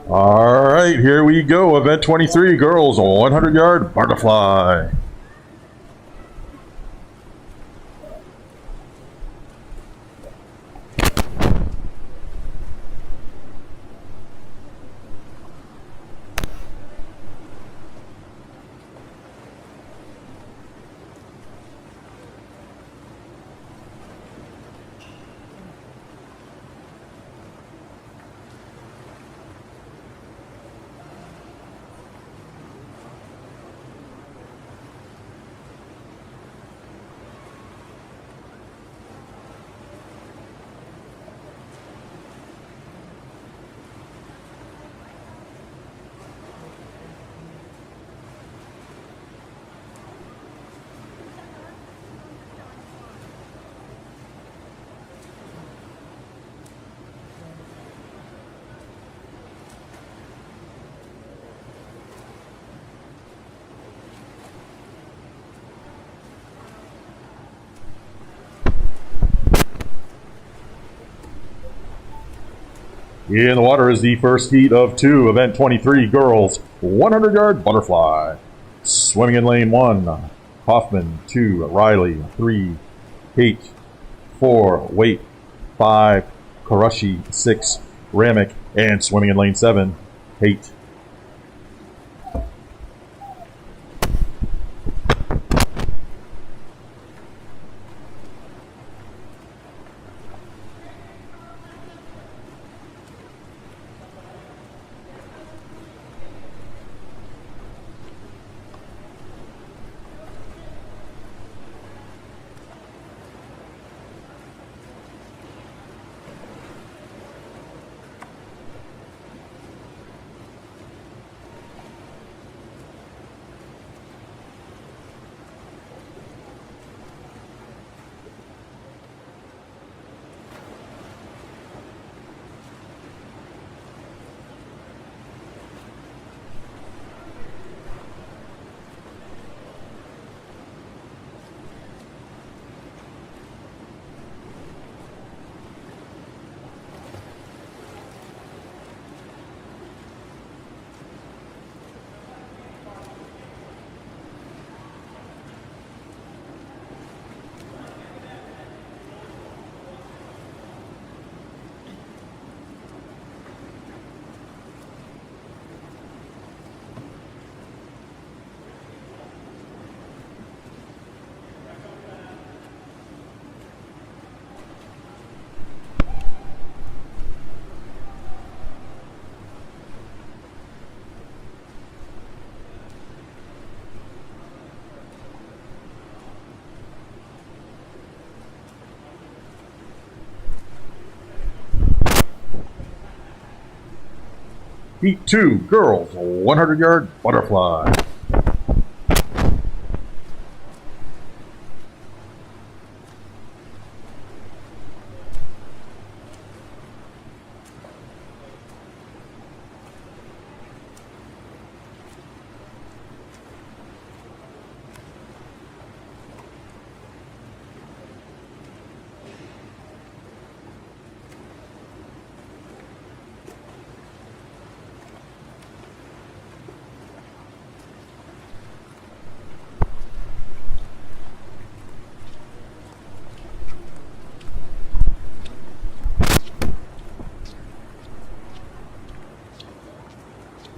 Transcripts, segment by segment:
All right, here we go. Event 23, girls, 100-yard butterfly. In the water is the first heat of 2, event 23, girls, 100-yard butterfly. Swimming in lane 1, Hoffman, 2, Riley, 3, Kate, 4, Waite, 5, Karashi, 6, Ramick, and swimming in lane 7, Kate. Heat 2, girls, 100-yard butterfly.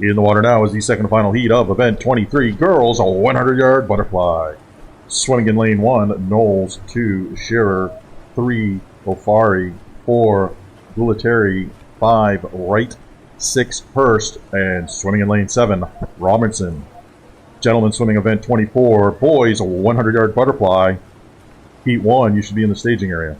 In the water now is the second and final heat of event 23, girls, 100-yard butterfly. Swimming in lane 1, Knowles, 2, Shearer, 3, Ofari, 4, Gulateri, 5, Wright, 6, Hurst, and swimming in lane 7, Robinson. Gentlemen swimming event 24, boys, 100-yard butterfly. Heat 1, you should be in the staging area.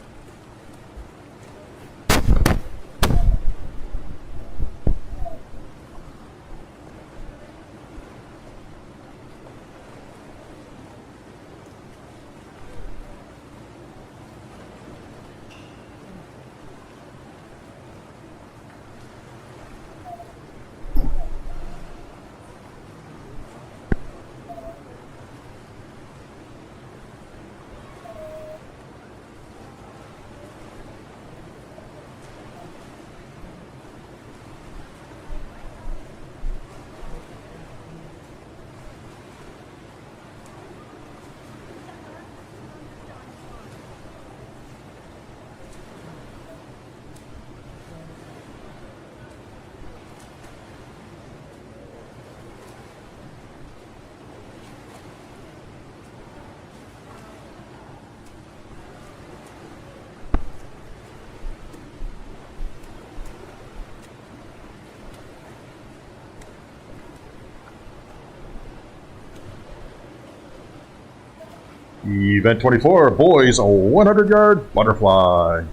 Event 24, boys, a 100-yard butterfly.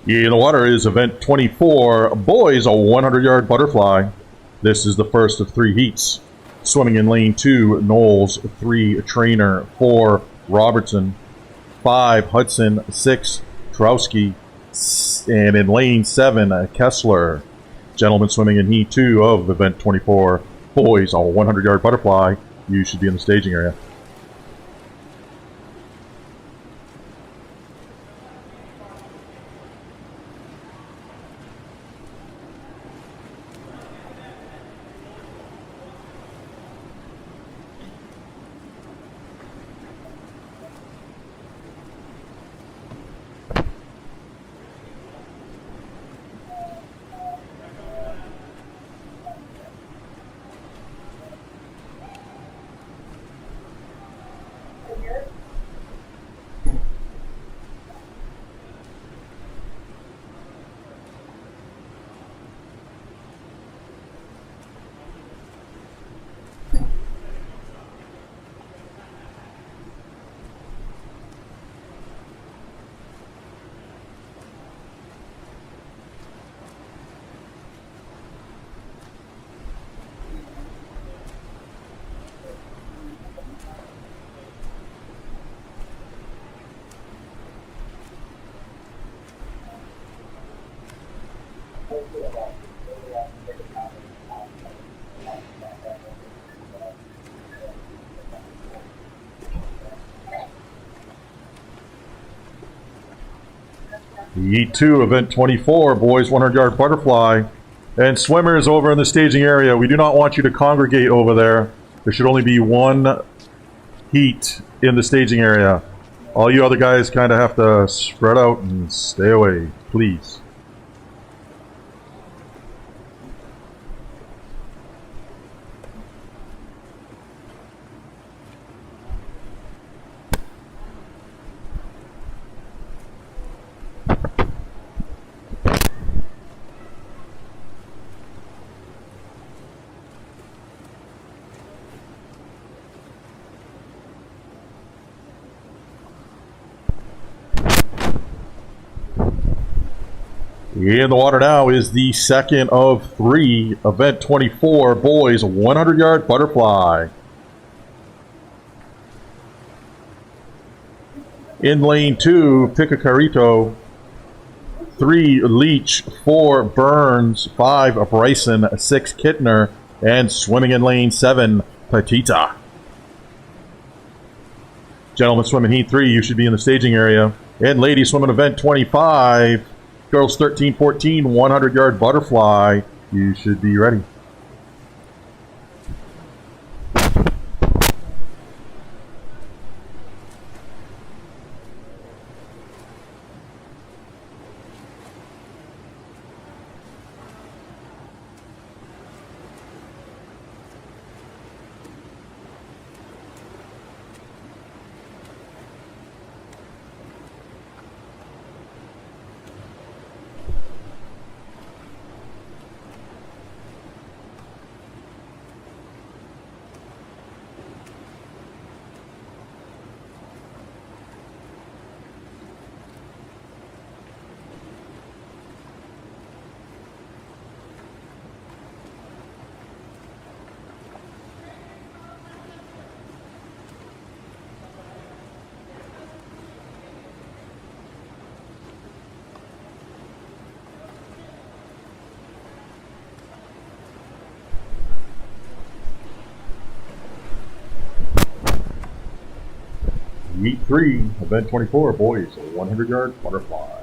In the water is event 24, boys, a 100-yard butterfly. This is the first of 3 heats. Swimming in lane 2, Knowles, 3, Trainer, 4, Robertson, 5, Hudson, 6, Trowski, and in lane 7, Kessler. Gentlemen swimming in heat 2 of event 24, boys, a 100-yard butterfly. You should be in the staging area. Heat 2, event 24, boys 100-yard butterfly. And swimmers over in the staging area, we do not want you to congregate over there. There should only be 1 heat in the staging area. All you other guys kind of have to spread out and stay away, please. In the water now is the second of 3, event 24, boys 100-yard butterfly. In lane 2, Picacarito, 3, Leach, 4, Burns, 5, Bryson, 6, Kittner, and swimming in lane 7, Petita. Gentlemen swimming heat 3, you should be in the staging area. And ladies swimming event 25, girls 13-14, 100-yard butterfly. You should be ready. Heat 3, event 24, boys, a 100-yard butterfly.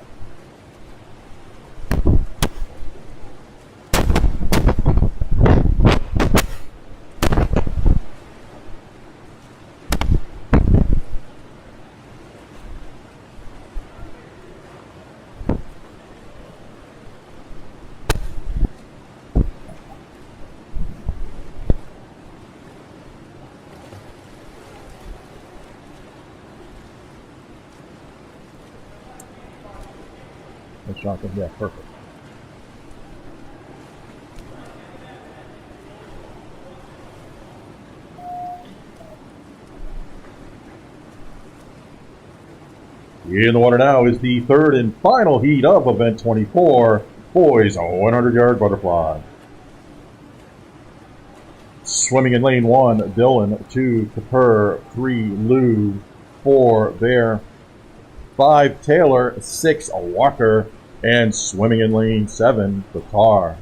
Jonathan. Yeah, perfect. In the water now is the third and final heat of event 24, boys 100-yard butterfly. Swimming in lane 1, Dylan. 2, Kapur. 3, Lou. 4, Bear. 5, Taylor. 6, Walker. And swimming in lane 7, Qatar.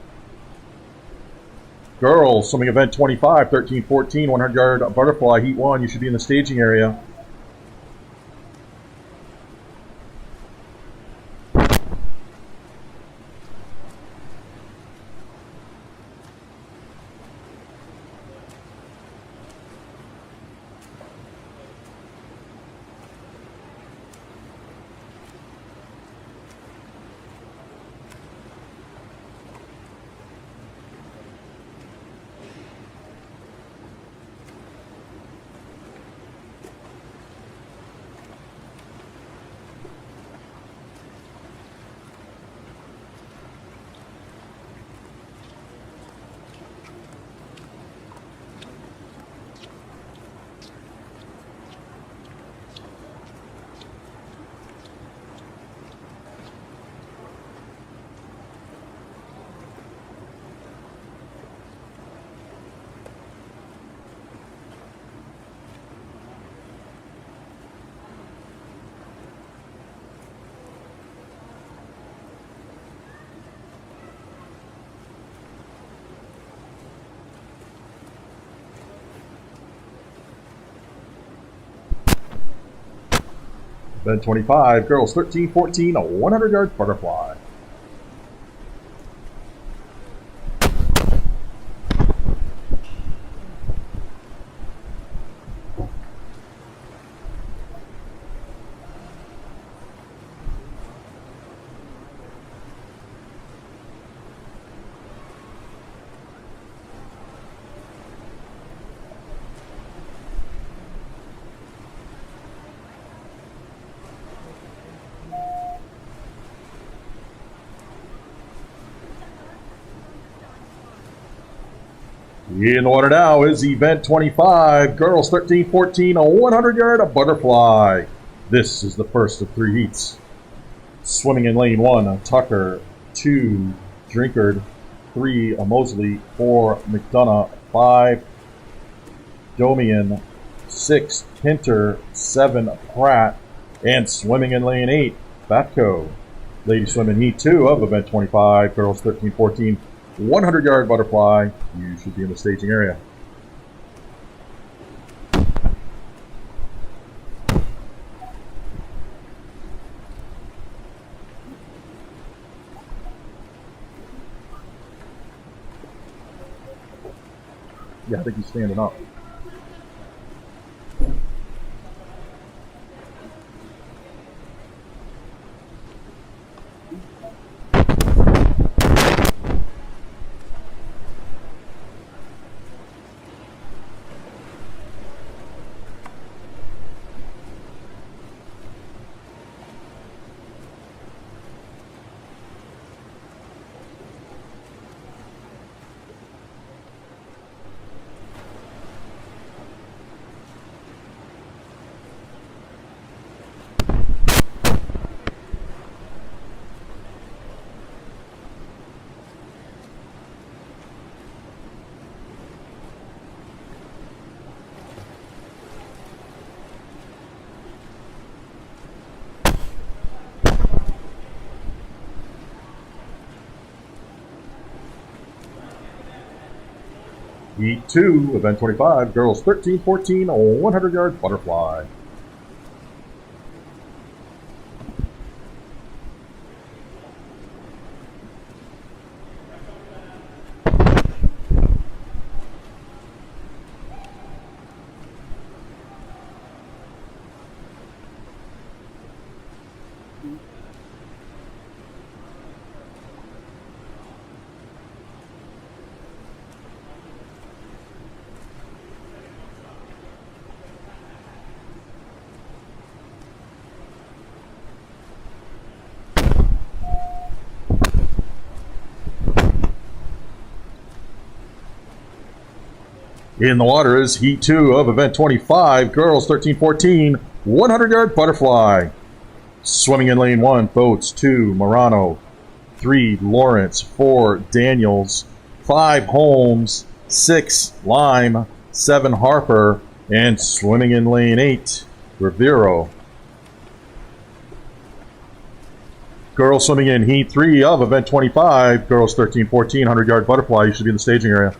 Girls, swimming event 25, 13-14, 100-yard butterfly, heat 1. You should be in the staging area. Event 25, girls 13-14, a 100-yard butterfly. In the water now is event 25, girls 13-14, a 100-yard butterfly. This is the first of 3 heats. Swimming in lane 1, Tucker. 2, Drinkard. 3, Mosley. 4, McDonough. 5, Domian. 6, Pinter. 7, Pratt. And swimming in lane 8, Batco. Ladies swim in heat 2 of event 25, girls 13-14. 100-yard butterfly. You should be in the staging area. Yeah, I think he's standing up. Heat 2, event 25, girls 13-14, a 100-yard butterfly. In the water is Heat 2 of Event 25, Girls 13-14, 100-yard butterfly. Swimming in lane 1, boats 2, Morano, 3, Lawrence, 4, Daniels, 5, Holmes, 6, Lime, 7, Harper, and swimming in lane 8, Rivero. Girls swimming in Heat 3 of Event 25, Girls 13-14, 100-yard butterfly. You should be in the staging area.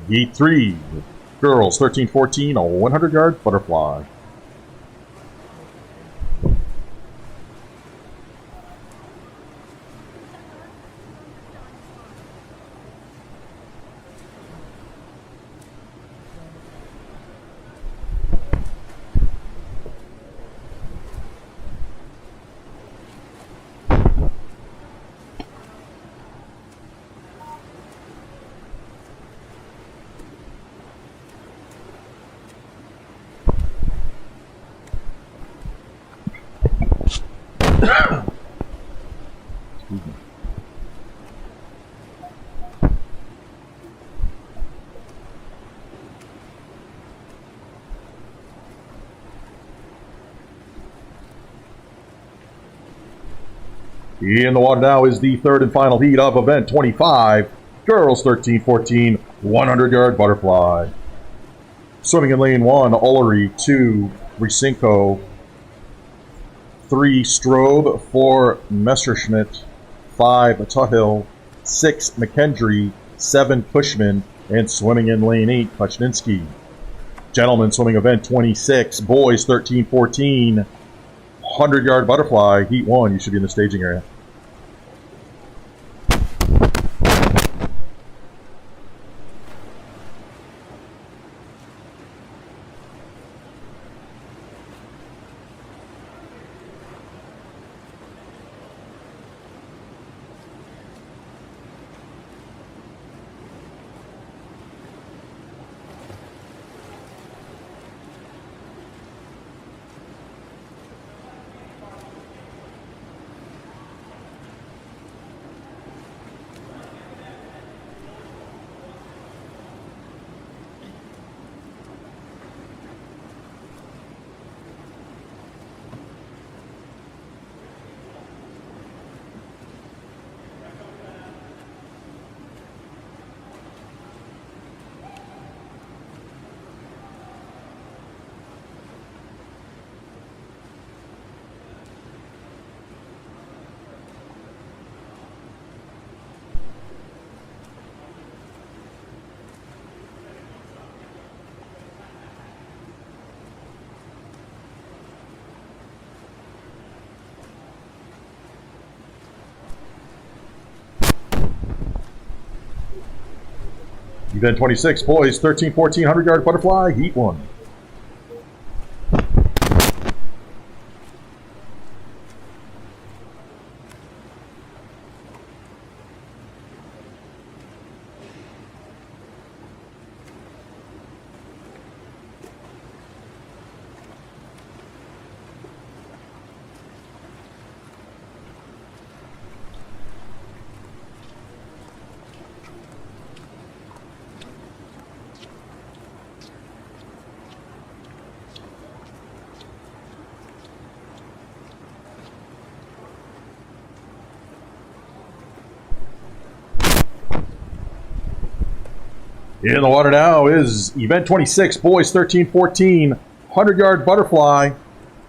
Heat 3, Girls 13-14, a 100-yard butterfly. In the water now is the third and final heat of Event 25, Girls 13-14, 100-yard butterfly. Swimming in lane 1, Ullery, 2, Risinko, 3, Strobe, 4, Messerschmitt, 5, Tuhill, 6, McKendry, 7, Pushman, and swimming in lane 8, Kuchninsky. Gentlemen swimming Event 26, Boys 13-14, 100-yard butterfly, Heat 1. You should be in the staging area. Event 26, Boys 13-14, 100-yard butterfly, Heat 1. In the water now is event 26, boys 13-14, 100-yard butterfly.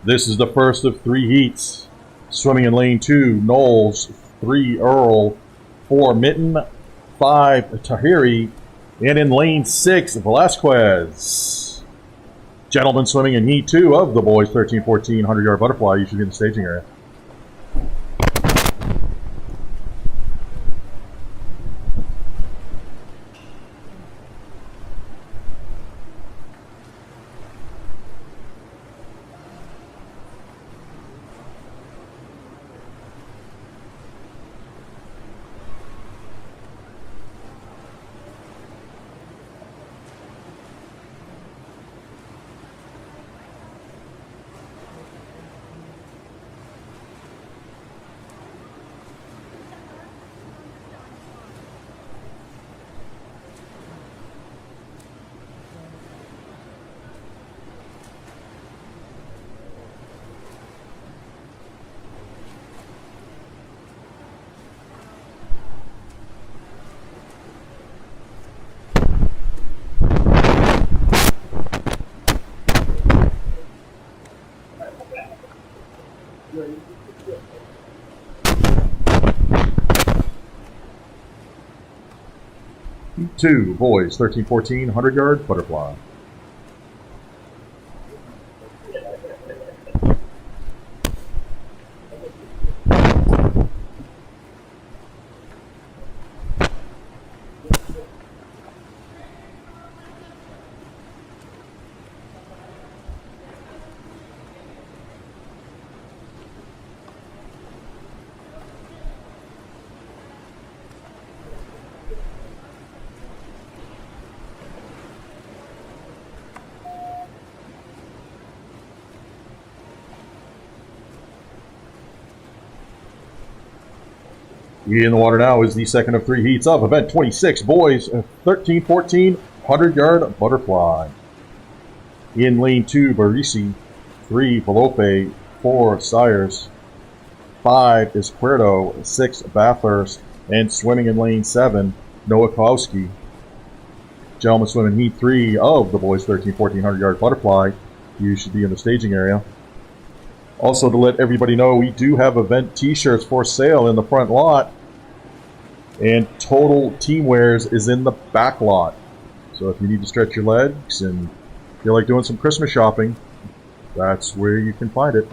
This is the first of 3 heats. Swimming in lane 2, Knowles, 3, Earl, 4, Mitten, 5, Tahiri, and in lane 6, Velasquez. Gentlemen swimming in heat 2 of the boys 13-14, 100-yard butterfly. You should be in the staging area. Heat 2, boys 13-14, 100-yard butterfly. In the water now is the second of 3 heats of event 26, boys 13-14, 100-yard butterfly. In lane 2, Barisi, 3, Velope, 4, Sires, 5, Izquierdo, 6, Bathurst, and swimming in lane 7, Nowakowski. Gentlemen swimming heat 3 of the boys 13-14, 100-yard butterfly. You should be in the staging area. Also, to let everybody know, we do have event t-shirts for sale in the front lot, and Total Team Wears is in the back lot. So if you need to stretch your legs and feel like doing some Christmas shopping, that's where you can find it.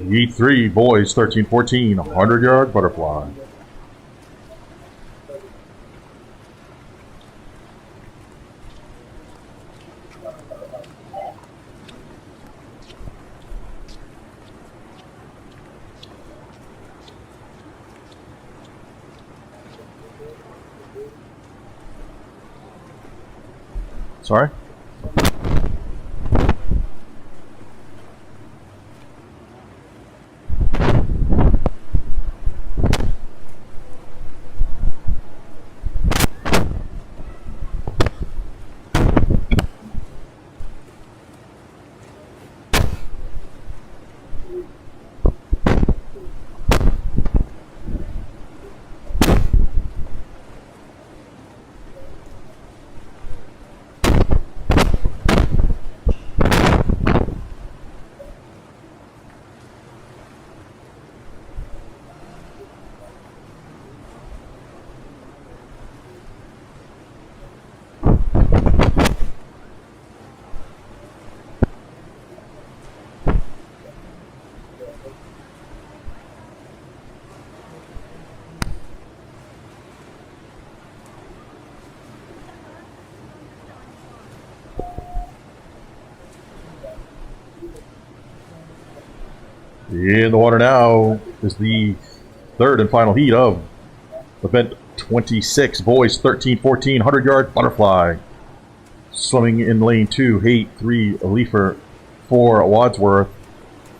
Heat 3, boys 13-14, 100-yard butterfly. Sorry? In the water now is the third and final heat of event 26. Boys 13-14 100-yard butterfly. Swimming in lane 2, Haight, 3 Leifer, 4 Wadsworth,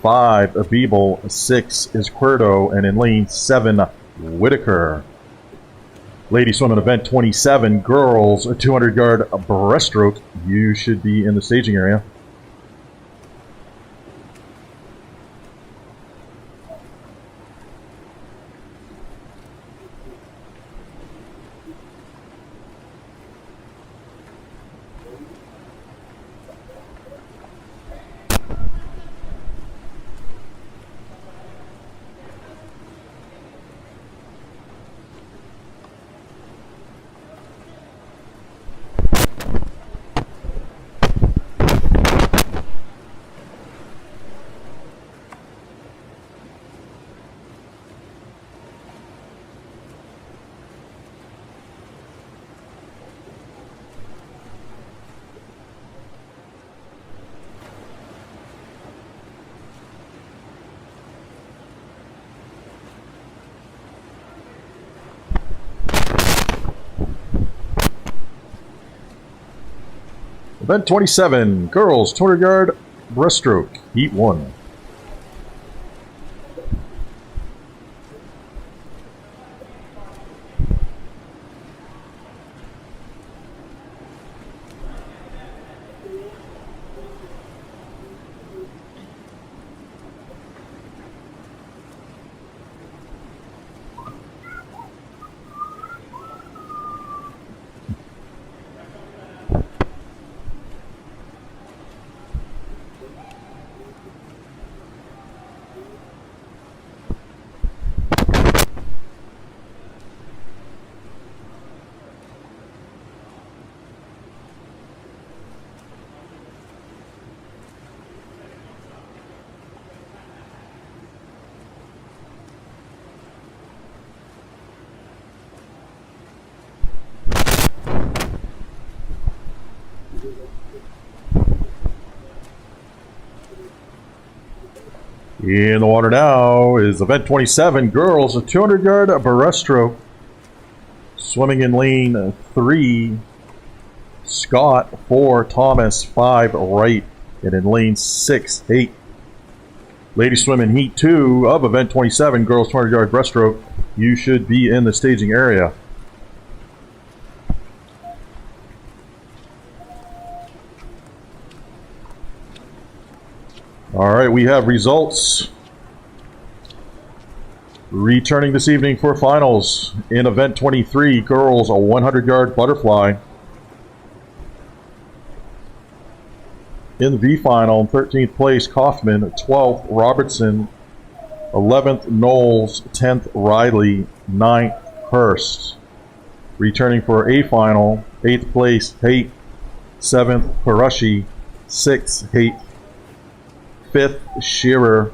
5 Beeble, 6 is Querdo, and in lane 7 Whitaker. Ladies swim in event 27, girls 200-yard breaststroke. You should be in the staging area. Event 27, girls 200-yard breaststroke, heat 1. In the water now is event 27, girls, a 200-yard breaststroke. Swimming in lane 3, Scott, 4 Thomas, 5 Wright, and in lane 6, Haight. Ladies swim in heat 2 of event 27, girls 200-yard breaststroke. You should be in the staging area. All right, we have results. Returning this evening for finals in event 23, girls, a 100-yard butterfly. In the V final, 13th place, Kaufman, 12th, Robertson, 11th, Knowles, 10th, Riley, 9th, Hurst. Returning for A final, 8th place, Haight, 7th, Parashi, 6th, Haight, 5th, Shearer,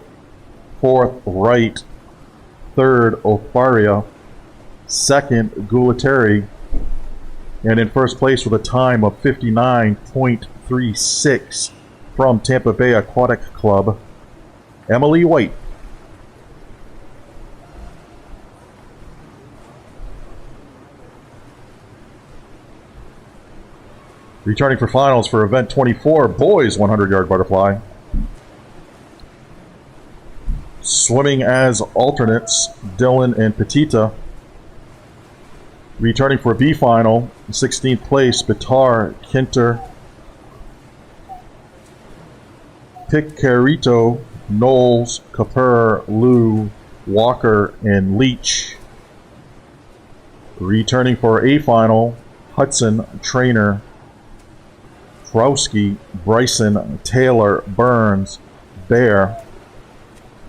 4th, Wright, 3rd, Ofaria, 2nd, Gulateri, and in first place with a time of 59.36 from Tampa Bay Aquatic Club, Emily White. Returning for finals for event 24, boys 100-yard butterfly. Swimming as alternates, Dylan and Petita. Returning for B final, 16th place, Bitar, Kinter, Picarito, Knowles, Capur, Liu, Walker, and Leach. Returning for A final, Hudson, Trainer, Krowski, Bryson, Taylor, Burns, Bear.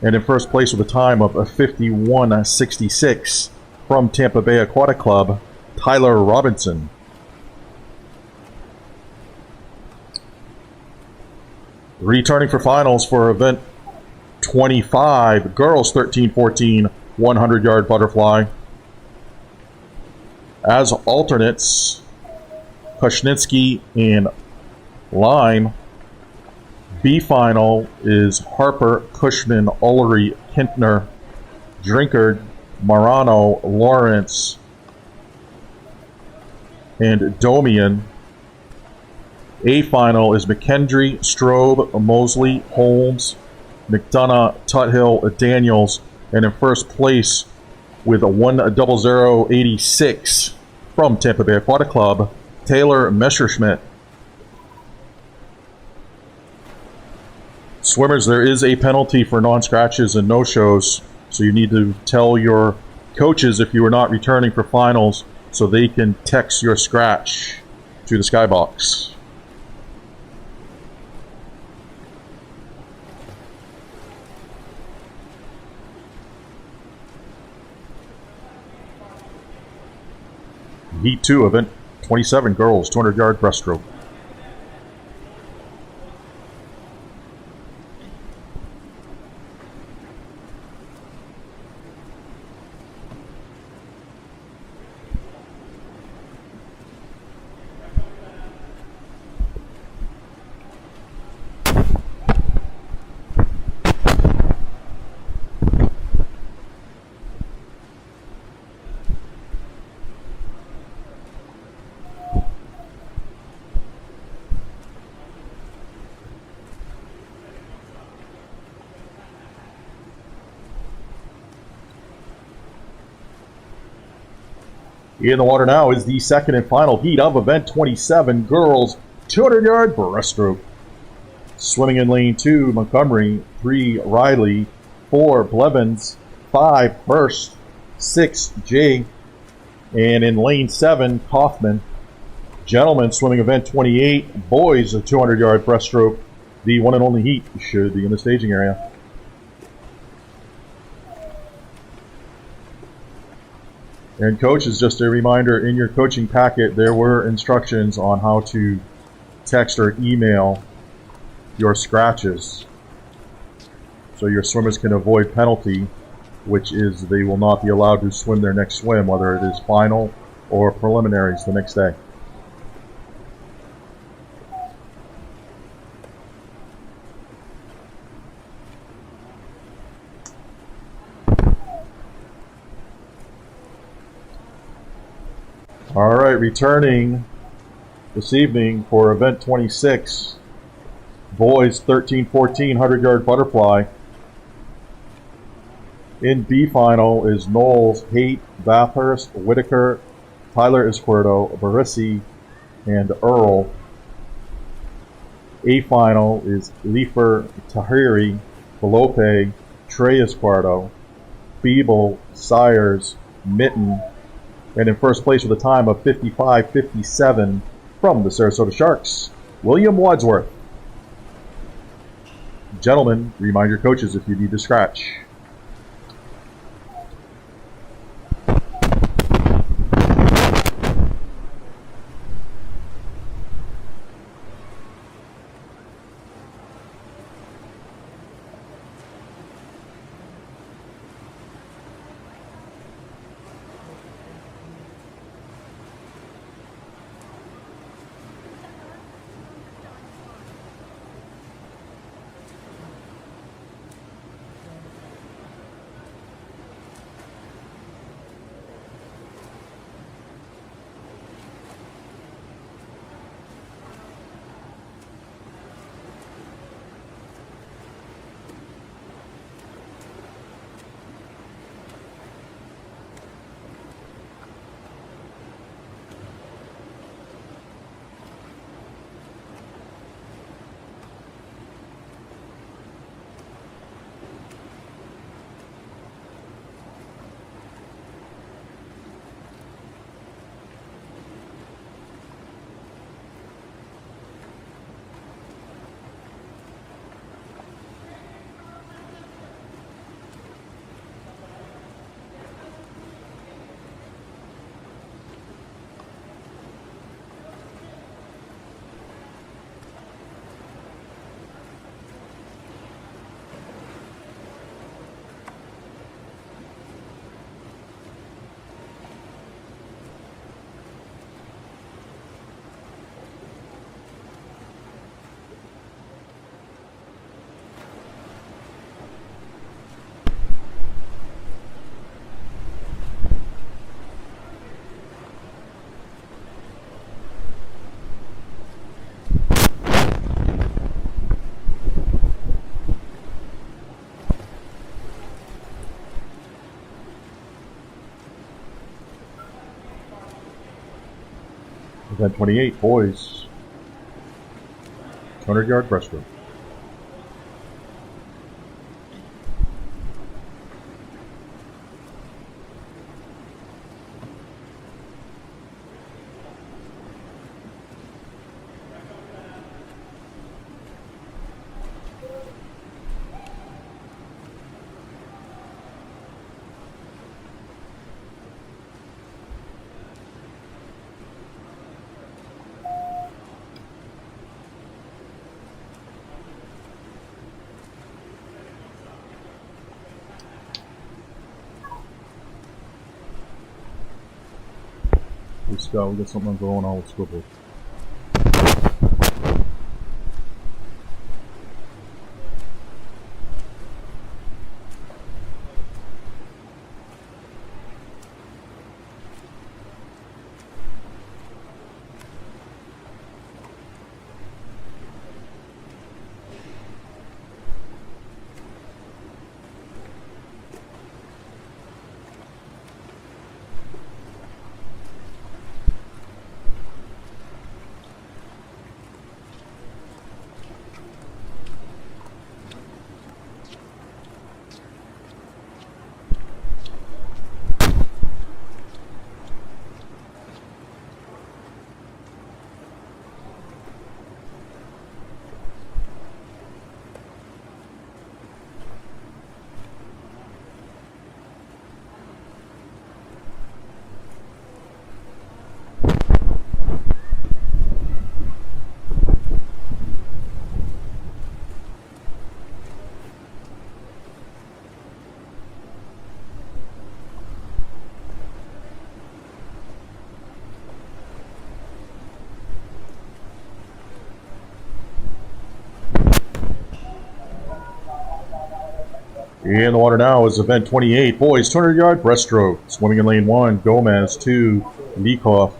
And in first place with a time of 51.66 from Tampa Bay Aquatic Club, Tyler Robinson. Returning for finals for event 25, girls 13-14 100-yard butterfly. As alternates, Kushnitsky and Line, B final is Harper, Cushman, Ullery, Kintner, Drinkard, Marano, Lawrence, and Domian. A final is McKendry, Strobe, Mosley, Holmes, McDonough, Tuthill, Daniels, and in first place with a 10086 from Tampa Bay Aquatic Club, Taylor Messerschmidt. Swimmers, there is a penalty for non-scratches and no-shows, so you need to tell your coaches if you are not returning for finals so they can text your scratch to the skybox. Heat 2, event 27, girls, 200-yard breaststroke. In the water now is the second and final heat of event 27, girls, 200-yard breaststroke. Swimming in lane 2, Montgomery, 3, Riley, 4, Blevins, 5, Hurst, 6, Jay, and in lane 7, Kaufman. Gentlemen, swimming event 28, boys, a 200-yard breaststroke. The one and only heat should be in the staging area. And coaches, just a reminder, in your coaching packet, there were instructions on how to text or email your scratches so your swimmers can avoid penalty, which is they will not be allowed to swim their next swim, whether it is final or preliminaries the next day. All right, returning this evening for event 26, boys 13-14 100-yard butterfly. In B final is Knowles, Haight, Bathurst, Whitaker, Tyler Izquierdo, Barisi, and Earl. A final is Leifer, Tahiri, Belope, Trey Izquierdo, Beeble, Sires, Mitten, and in first place with a time of 55:57 from the Sarasota Sharks, William Wadsworth. Gentlemen, remind your coaches if you need to scratch. Event 28, boys. 200-yard breaststroke. Hey Scott, we got something going on with Swivel. In the water now is event 28, boys, 200-yard breaststroke. Swimming in lane 1, Gomez. 2, Leakoff.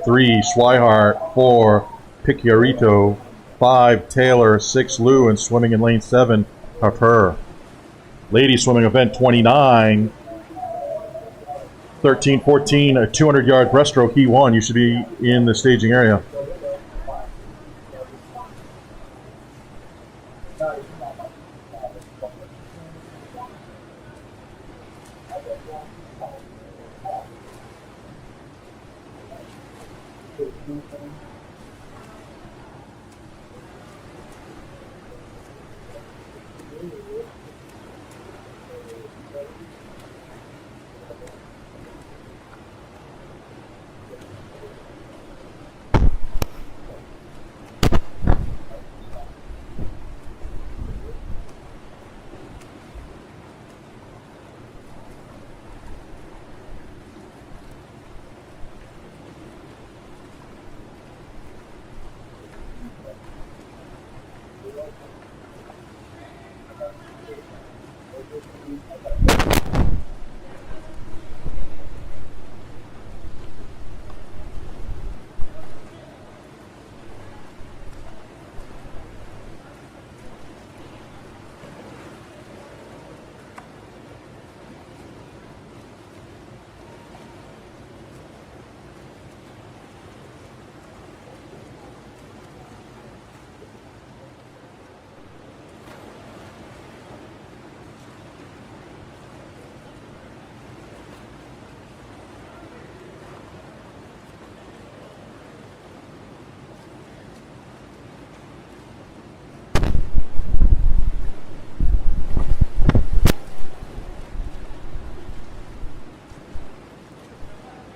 3, Swihart. 4, Picciarito. 5, Taylor. 6, Lou. And swimming in lane 7, Harper. Ladies swimming event 29, 13-14, a 200-yard breaststroke, E1. You should be in the staging area.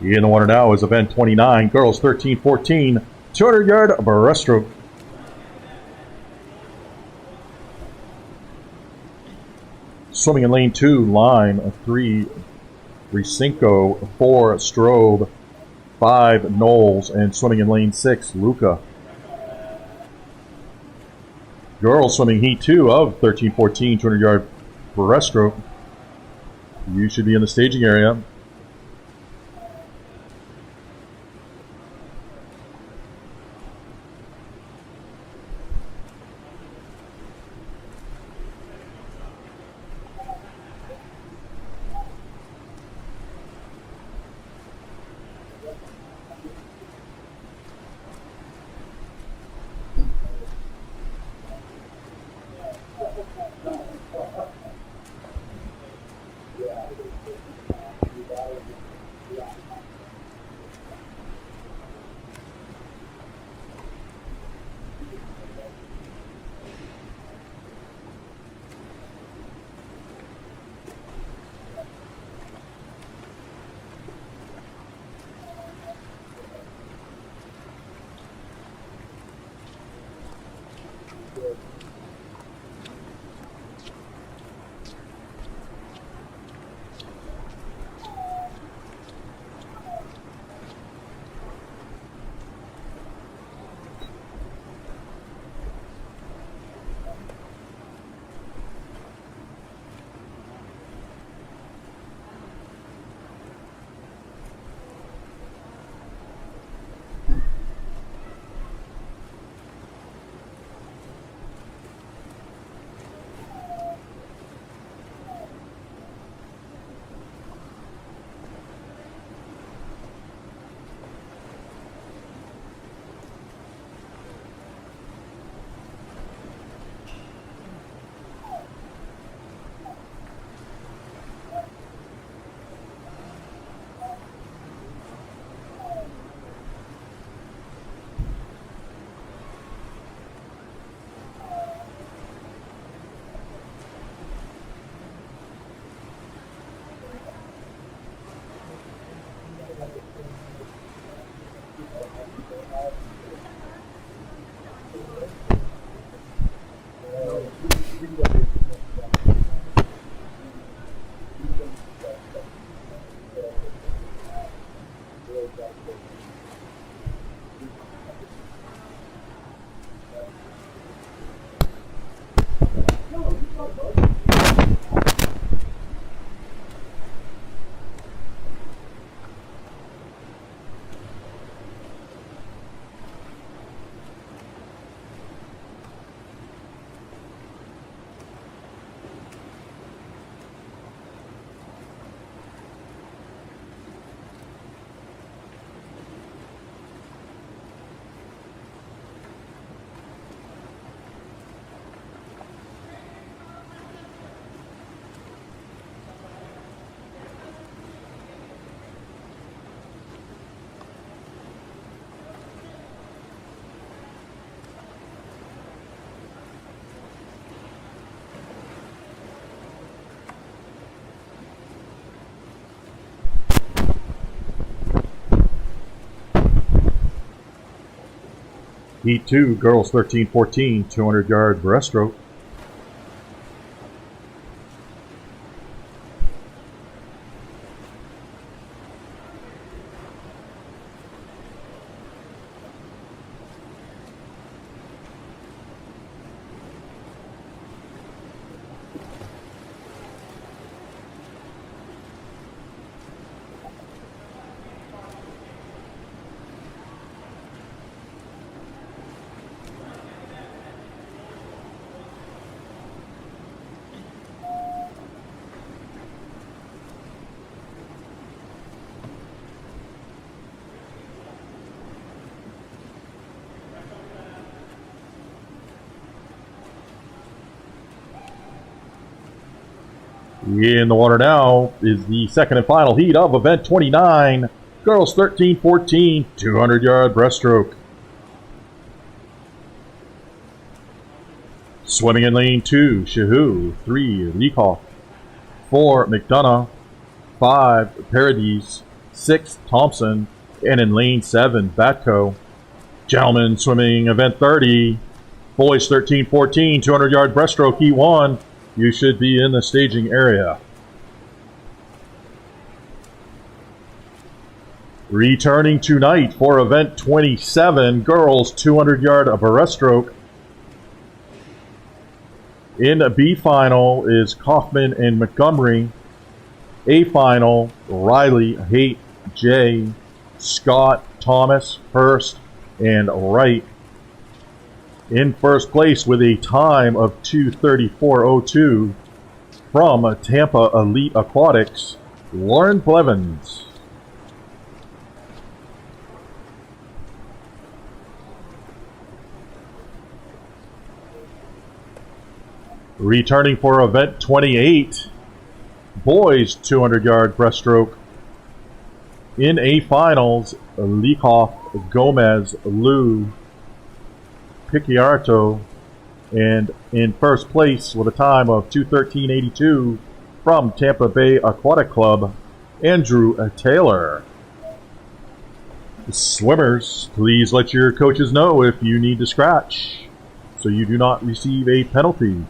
In the water now is event 29, girls 13-14, 200-yard breaststroke. Swimming in lane 2, line 3, Ricinco. 4, Strobe. 5, Knowles. And swimming in lane 6, Luca. Girls swimming heat 2 of 13-14, 200-yard breaststroke. You should be in the staging area. Heat 2, girls 13-14, 200-yard breaststroke. In the water now is the second and final heat of event 29, girls 13-14, 200-yard breaststroke. Swimming in lane 2, Shahu, 3, Leacock, 4, McDonough, 5, Paradis, 6, Thompson, and in lane 7, Batco. Gentlemen swimming event 30, boys 13-14, 200-yard breaststroke, heat 1. You should be in the staging area. Returning tonight for event 27, girls 200-yard breaststroke. In a B final is Kaufman and Montgomery. A final, Riley, Haight, Jay, Scott, Thomas, Hurst, and Wright. In first place with a time of 2:34.02 from Tampa Elite Aquatics, Lauren Blevins. Returning for event 28, boys 200-yard breaststroke. In A finals, Leacock, Gomez, Liu, Picciardo, and in first place with a time of 2:13.82 from Tampa Bay Aquatic Club, Andrew Taylor. Swimmers, please let your coaches know if you need to scratch so you do not receive a penalty.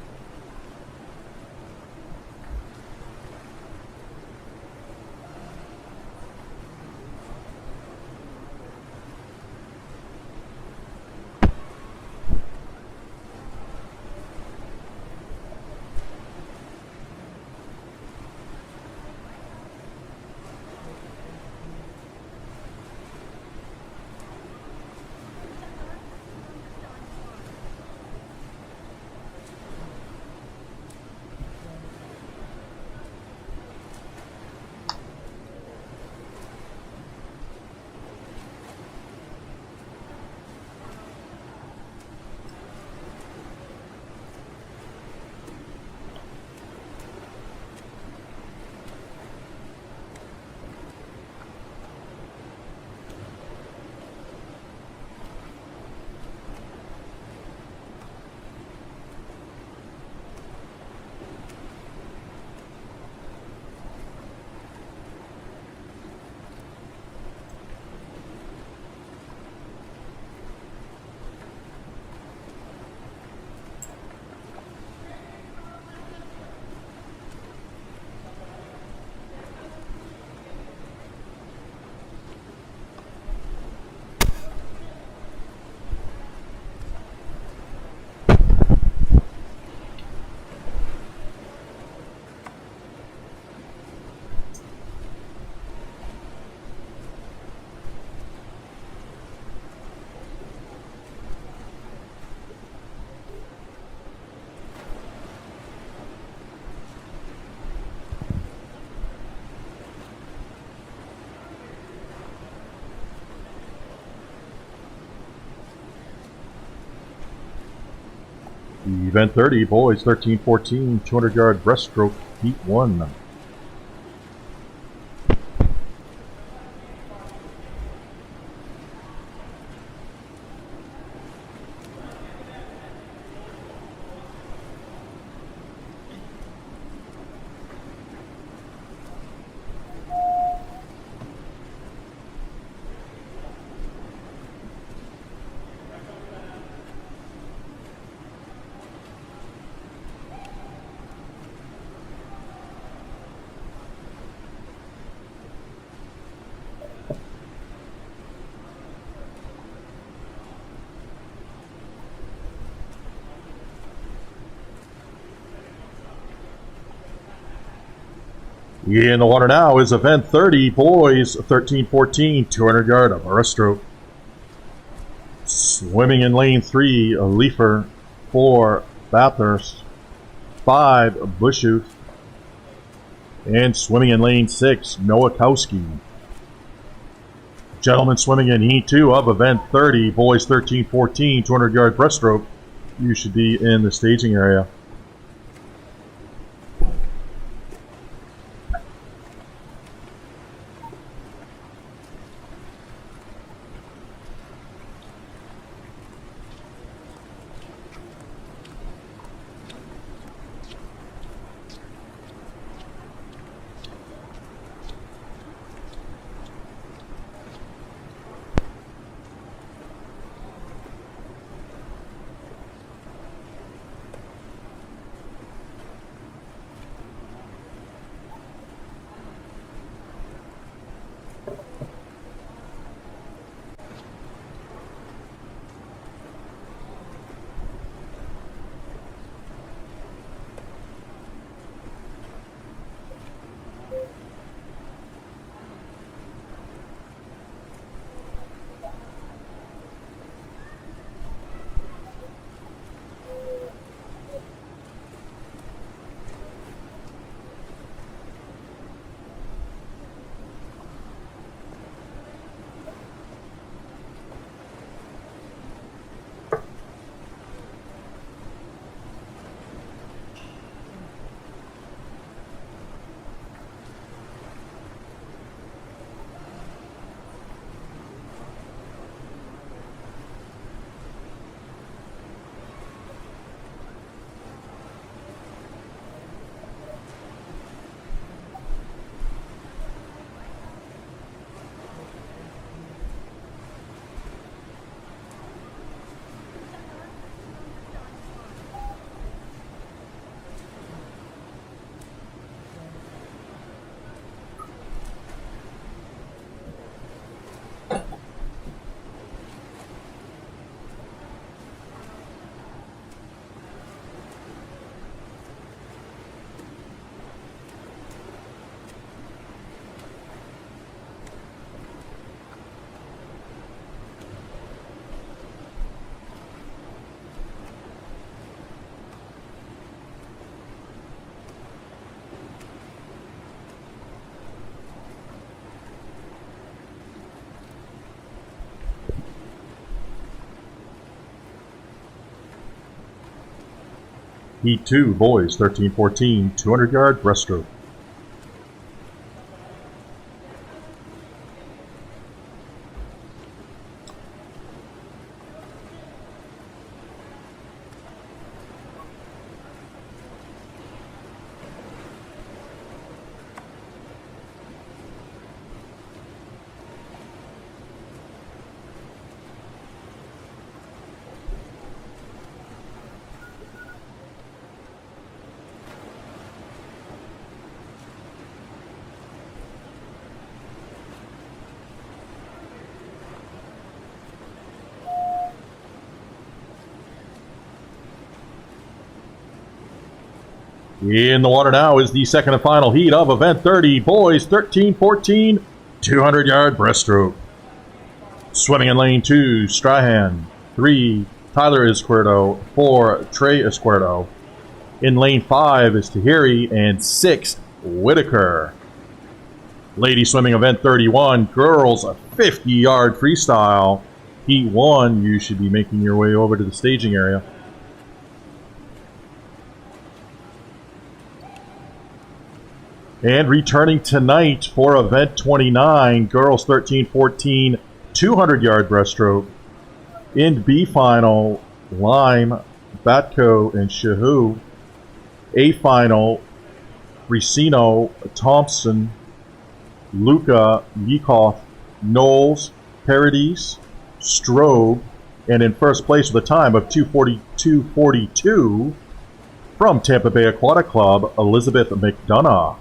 Event 30, boys 13-14, 200-yard breaststroke, heat 1. In the water now is event 30, boys 13-14, 200-yard breaststroke. Swimming in lane 3, Leifer. 4, Bathurst. 5, Bushooth. And swimming in lane 6, Nowakowski. Gentlemen swimming in heat 2 of event 30, boys 13-14, 200-yard breaststroke. You should be in the staging area. Heat 2, boys 13-14, 200-yard breaststroke. In the water now is the second and final heat of event 30, boys 13-14, 200-yard breaststroke. Swimming in lane 2, Strahan. 3, Tyler Izquierdo. 4, Trey Izquierdo. In lane 5 is Tahiri, and 6, Whitaker. Ladies swimming event 31, girls 50-yard freestyle. Heat 1, you should be making your way over to the staging area. And returning tonight for event 29, girls 13-14, 200-yard breaststroke. In B final, Lime, Batko, and Shahu. A final, Ricino, Thompson, Luca, Yekoff, Knowles, Paradis, Strobe, and in first place with a time of 2:42.42 from Tampa Bay Aquatic Club, Elizabeth McDonough.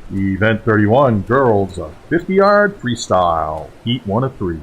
Event 31, girls, 50-yard freestyle, heat 1 of 3.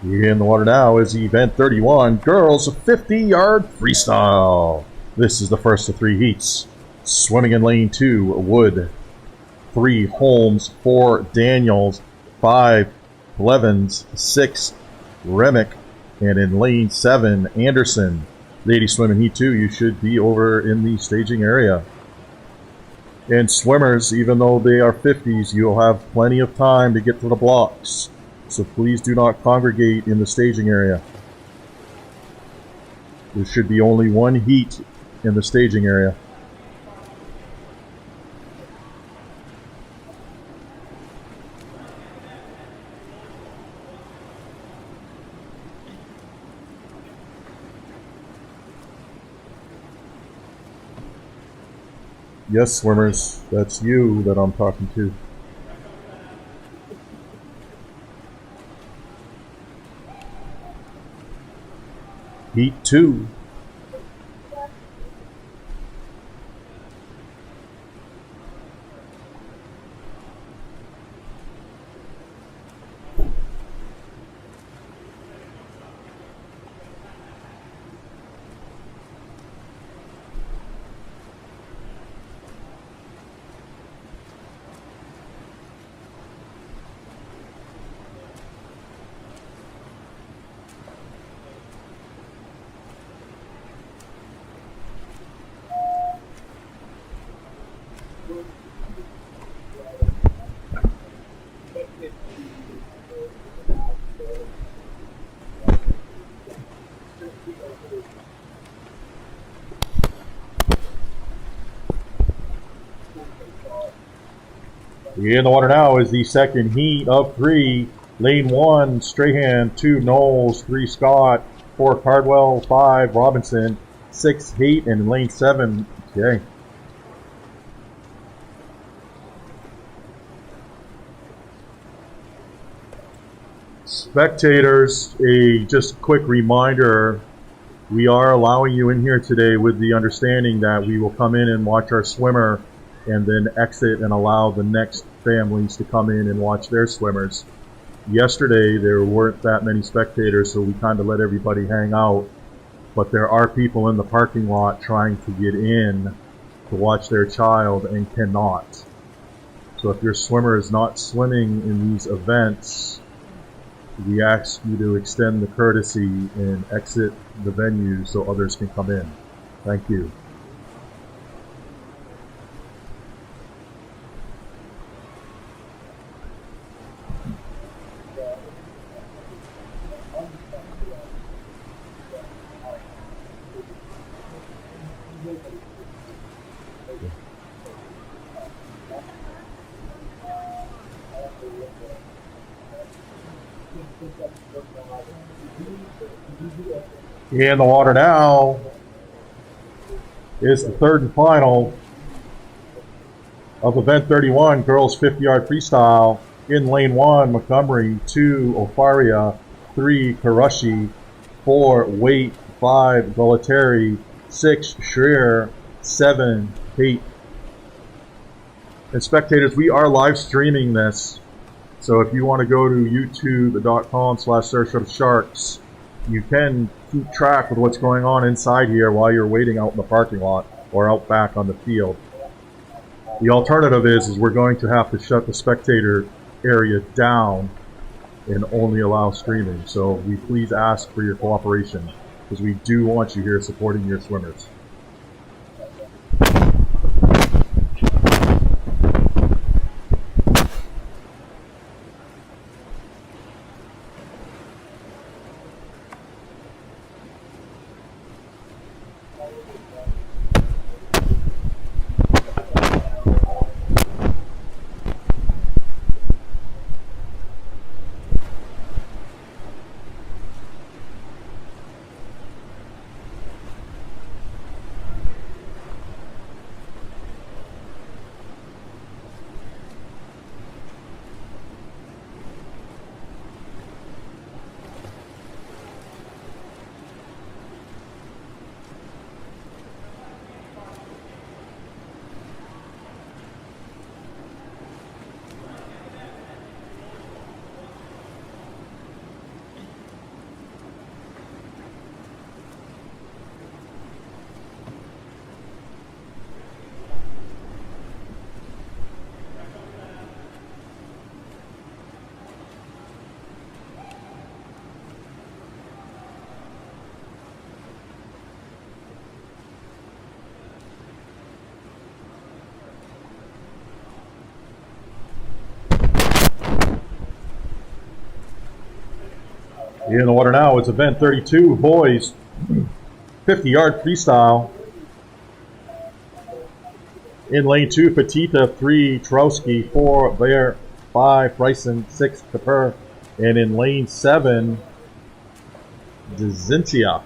In the water now is event 31, girls 50-yard freestyle. This is the first of 3 heats. Swimming in lane 2, Wood. 3, Holmes. 4, Daniels. 5, Blevins. 6, Remick. And in lane 7, Anderson. Ladies swimming heat 2, you should be over in the staging area. And swimmers, even though they are 50s, you'll have plenty of time to get to the blocks. So please do not congregate in the staging area. There should be only 1 heat in the staging area. Yes, swimmers, that's you that I'm talking to. Heat 2. In the water now is the second heat of 3. Lane 1, Strahan. 2, Knowles. 3, Scott. 4, Cardwell. 5, Robinson. 6, Haight. And in lane 7, okay. Spectators, a just quick reminder, we are allowing you in here today with the understanding that we will come in and watch our swimmer and then exit and allow the next families to come in and watch their swimmers. Yesterday there weren't that many spectators, so we kind of let everybody hang out, but there are people in the parking lot trying to get in to watch their child and cannot. So if your swimmer is not swimming in these events, we ask you to extend the courtesy and exit the venue so others can come in. Thank you. In the water now is the third and final of event 31, girls 50-yard freestyle. In lane 1, Montgomery. 2, Ofaria. 3, Karashi. 4, Waite. 5, Gualtieri. 6, Schreier. 7, Haight. And spectators, we are live streaming this, so if you want to go to youtube.com/Sarasota Sharks, you can keep track of what's going on inside here while you're waiting out in the parking lot or out back on the field. The alternative is we're going to have to shut the spectator area down and only allow streaming. So we please ask for your cooperation, because we do want you here supporting your swimmers. In the water now, it's event 32, boys, 50-yard freestyle. In lane 2, Petita, 3, Trowski, 4, Bear, 5, Bryson, 6, Kapur. And in lane 7, Dzintia.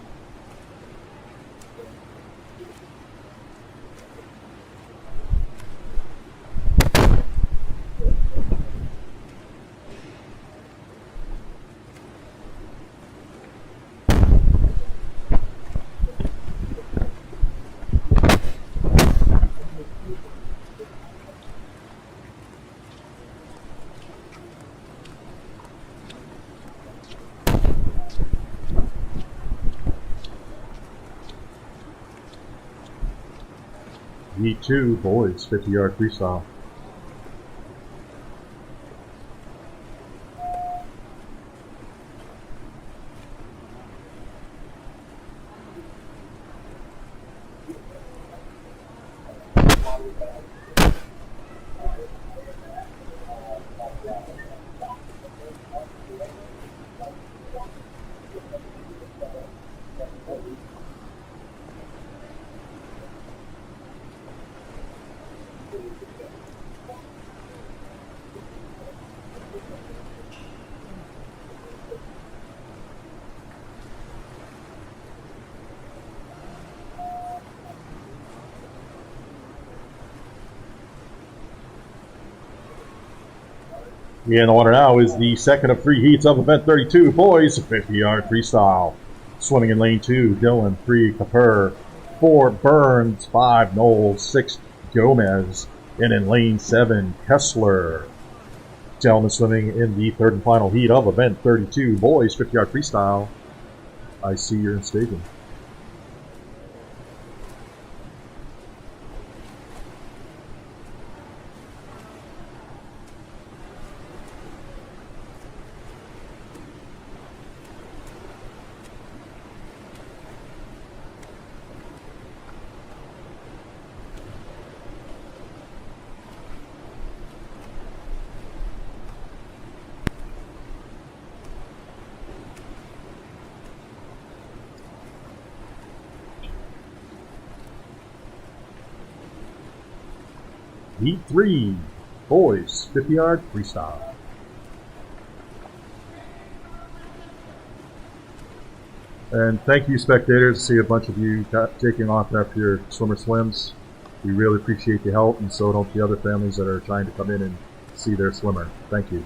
Heat 2, boys, 50-yard freestyle. In the water now is the second of 3 heats of event 32, boys, 50-yard freestyle. Swimming in lane 2, Dylan, 3, Kapur, 4, Burns, 5, Knowles, 6, Gomez. And in lane 7, Kessler. Gentlemen swimming in the third and final heat of event 32, boys, 50-yard freestyle. I see you're in staging. Heat 3, boys, 50-yard freestyle. And thank you, spectators. I see a bunch of you taking off after your swimmer swims. We really appreciate the help, and so don't the other families that are trying to come in and see their swimmer. Thank you.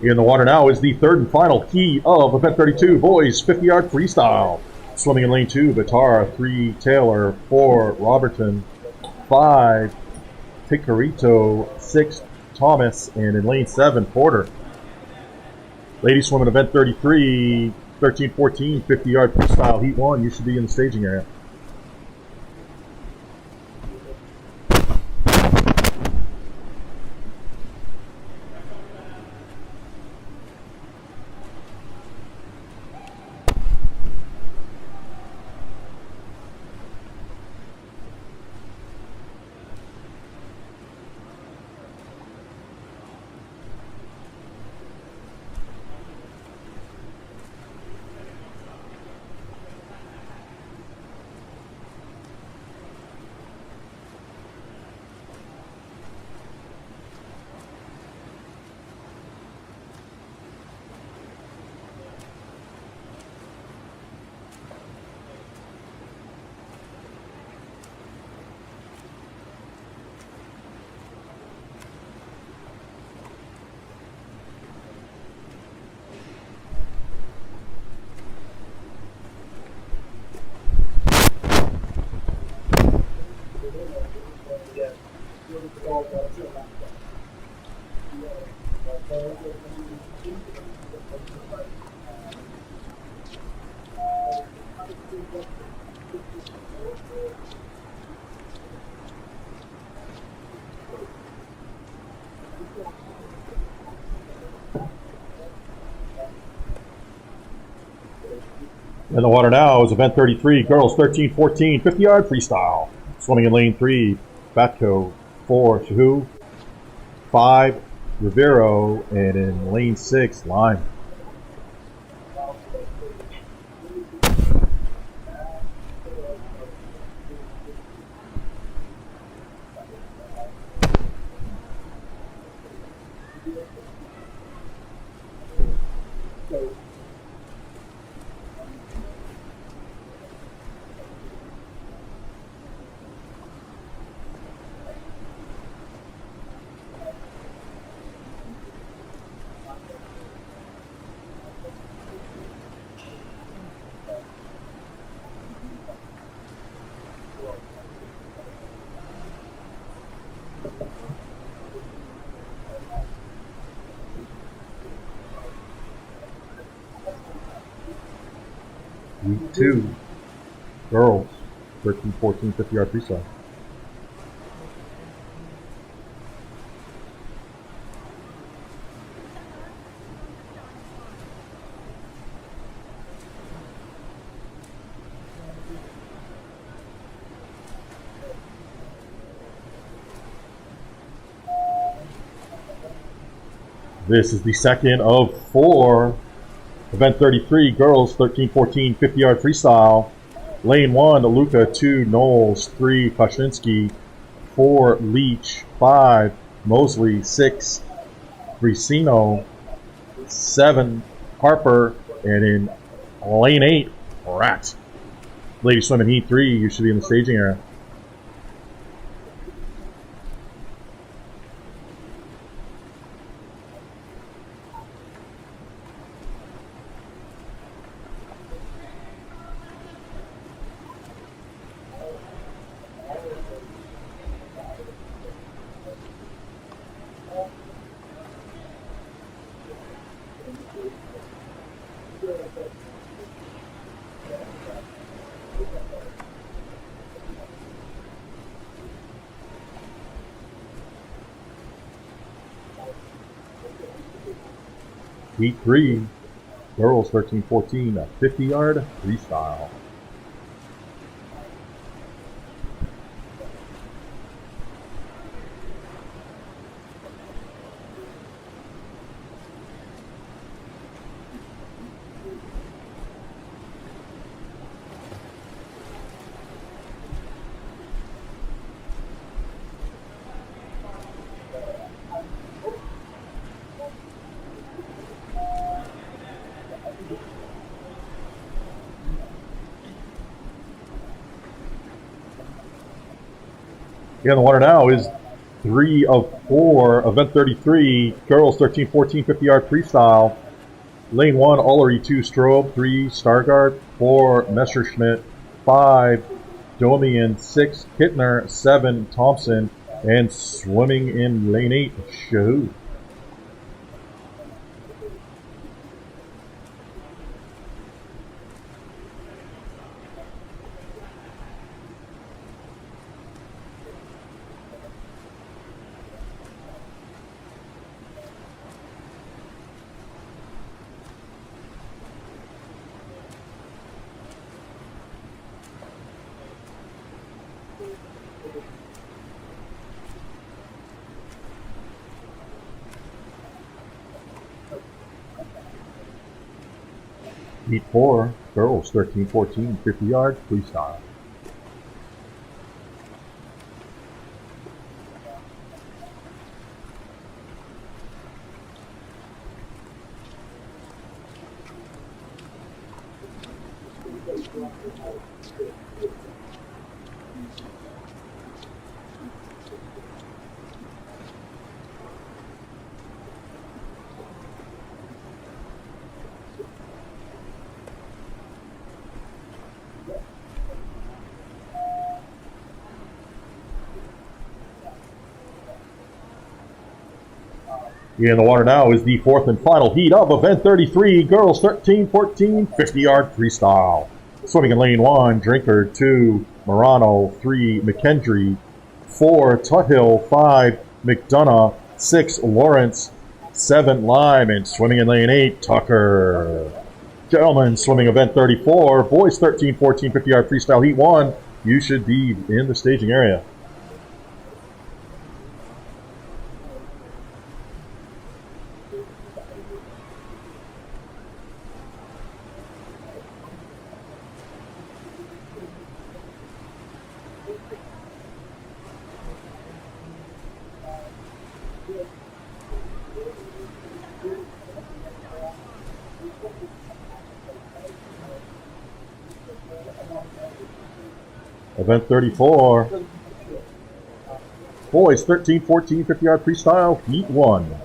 In the water now is the third and final heat of event 32, boys, 50-yard freestyle. Swimming in lane 2, Batara, 3, Taylor, 4, Robertson, 5, Picarito, 6, Thomas, and in lane 7, Porter. Ladies swim in event 33, 13-14, 50-yard freestyle, heat 1. You should be in the staging area. In the water now is event 33, girls 13-14, 50-yard freestyle. Swimming in lane 3, Batco, 4, Shahu, 5, Rivero, and in lane 6, Lime. Week 2, girls, 13-14, 50-yard freestyle. This is the second of 4. Event 33, girls, 13-14, 50-yard freestyle. Lane 1, Luca, 2, Knowles, 3, Koshinsky, 4, Leach, 5, Mosley, 6, Brisino, 7, Harper, and in lane 8, Rat. Ladies swimming heat 3, you should be in the staging area. Heat 3, girls 13-14, a 50-yard freestyle. Yeah, in the water now is 3 of 4, event 33, girls 13-14, 50-yard freestyle. Lane 1, Ullery, 2, Strobe, 3, Stargard, 4, Messerschmitt, 5, Domian, 6, Kittner, 7, Thompson, and swimming in lane 8, Shahu. Heat 4, girls 13-14, 50-yard freestyle. In the water now is the 4th and final heat of event 33, girls 13-14, 50-yard freestyle. Swimming in lane 1, Drinker, 2, Morano, 3, McKendry, 4, Tuthill, 5, McDonough, 6, Lawrence, 7, Lime, and swimming in lane 8, Tucker. Gentlemen, swimming event 34, boys 13, 14, 50-yard freestyle heat 1. You should be in the staging area. Event 34, boys 13, 14, 50-yard freestyle, heat 1.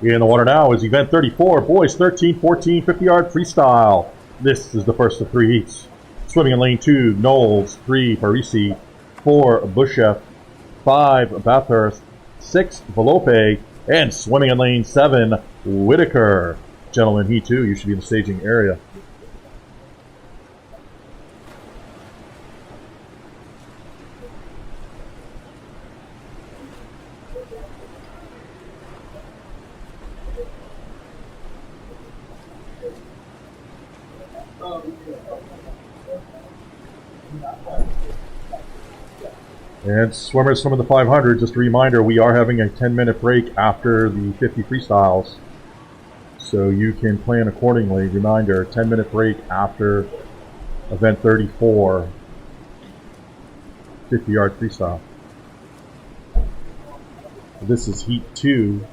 In the water now is event 34, boys 13, 14, 50-yard freestyle. This is the first of 3 heats. Swimming in lane 2, Knowles, 3, Parisi, 4, Bushef, 5, Bathurst, 6, Velope, and swimming in lane 7, Whitaker. Gentlemen, heat 2, you should be in the staging area. And swimmers swimming the 500, just a reminder, we are having a 10-minute break after the 50 freestyles. So you can plan accordingly. Reminder, 10-minute break after event 34, 50-yard freestyle. This is heat 2.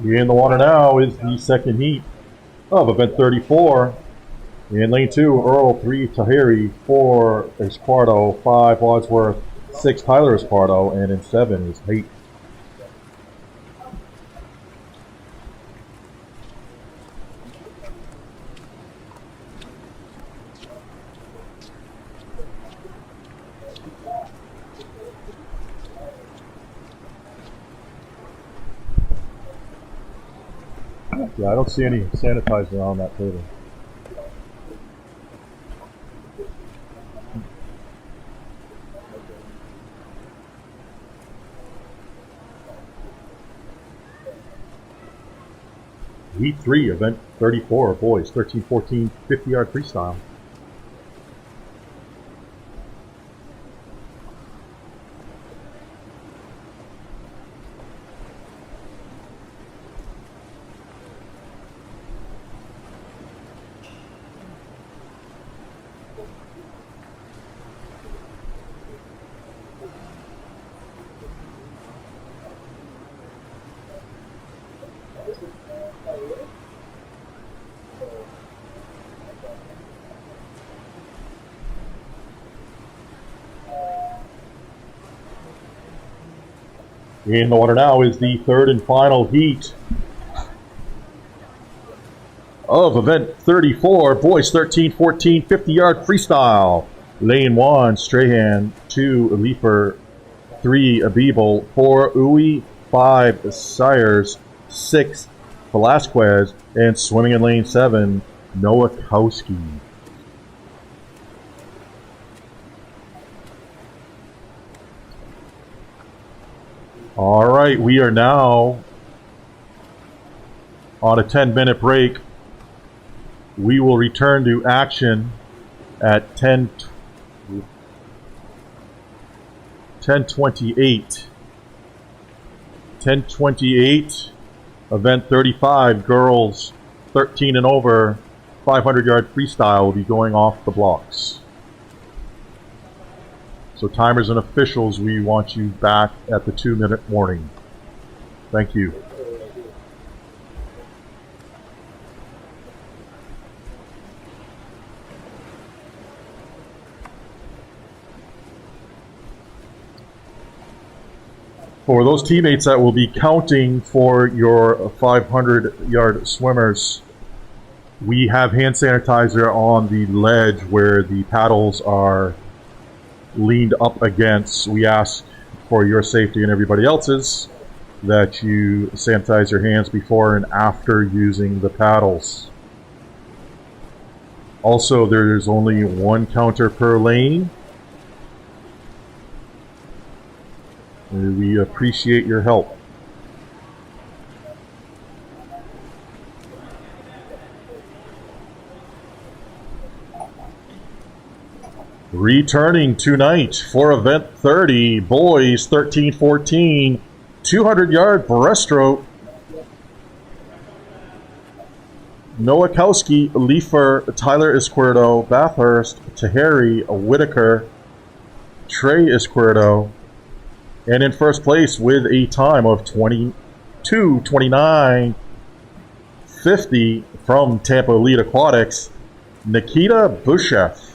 In the water now is the second heat of event 34. In lane 2, Earl, 3, Tahiri, 4, Esparto, 5, Wadsworth, 6, Tyler Esparto, and in 7 is Haight. Yeah, I don't see any sanitizer on that table. Heat 3, event 34, boys, 13, 14, 50-yard freestyle. In the water now is the third and final heat of event 34, boys 13-14, 50-yard freestyle. Lane 1, Strahan, 2, Leaper, 3, Abibel, 4, Uwe, 5, Sires, 6, Velasquez, and swimming in lane 7, Nowakowski. All right, we are now on a 10-minute break. We will return to action at 10:28. 10:28, event 35, girls 13 and over, 500-yard freestyle will be going off the blocks. So timers and officials, we want you back at the 2-minute warning. Thank you. For those teammates that will be counting for your 500-yard swimmers, we have hand sanitizer on the ledge where the paddles are leaned up against. We ask for your safety and everybody else's that you sanitize your hands before and after using the paddles. Also, there's only one counter per lane. We appreciate your help. Returning tonight for event 30, boys 13-14, 200-yard breaststroke. Nowakowski, Leifer, Tyler Izquierdo, Bathurst, Tahiri, Whitaker, Trey Izquierdo, and in first place with a time of 22:29:50 from Tampa Elite Aquatics, Nikita Bushev.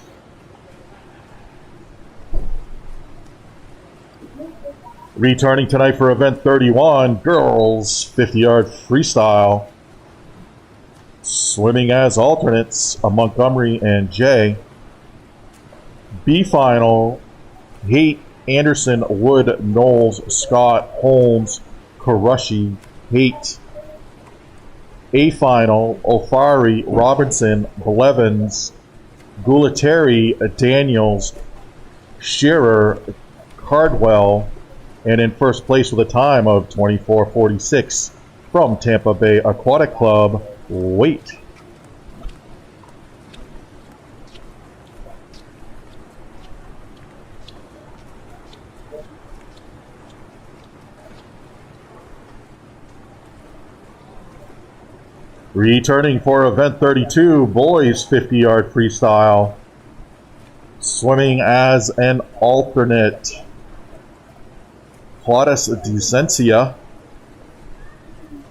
Returning tonight for event 31, girls 50-yard freestyle. Swimming as alternates, Montgomery and Jay. B final, Haight, Anderson, Wood, Knowles, Scott, Holmes, Karushi, Haight. A final, Ofari, Robinson, Blevins, Gulateri, Daniels, Shearer, Cardwell, and in first place with a time of 24:46 from Tampa Bay Aquatic Club, Waite. Returning for event 32, boys 50-yard freestyle. Swimming as an alternate, Claudius Decentia.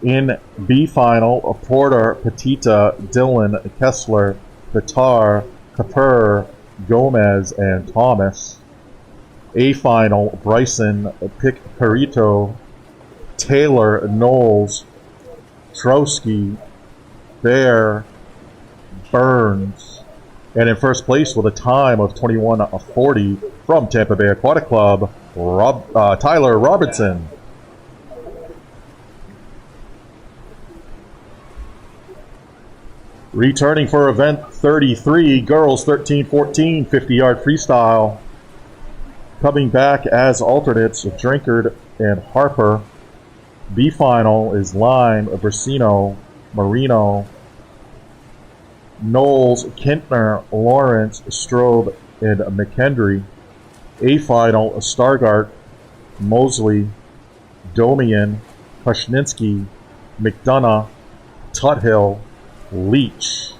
In B final, Porter, Petita, Dillon, Kessler, Vitar, Capur, Gomez, and Thomas. A final, Bryson, Picarito, Taylor, Knowles, Trowski, Bear, Burns, and in first place with a time of 21:40 from Tampa Bay Aquatic Club, Tyler Robinson. Returning for event 33, girls 13-14, 50-yard freestyle. Coming back as alternates, Drinkard and Harper. B final is Lime, Versino, Marino, Knowles, Kintner, Lawrence, Strobe, and McKendry. A final, Stargart, Mosley, Domian, Kushninsky, McDonough, Tuthill, Leach.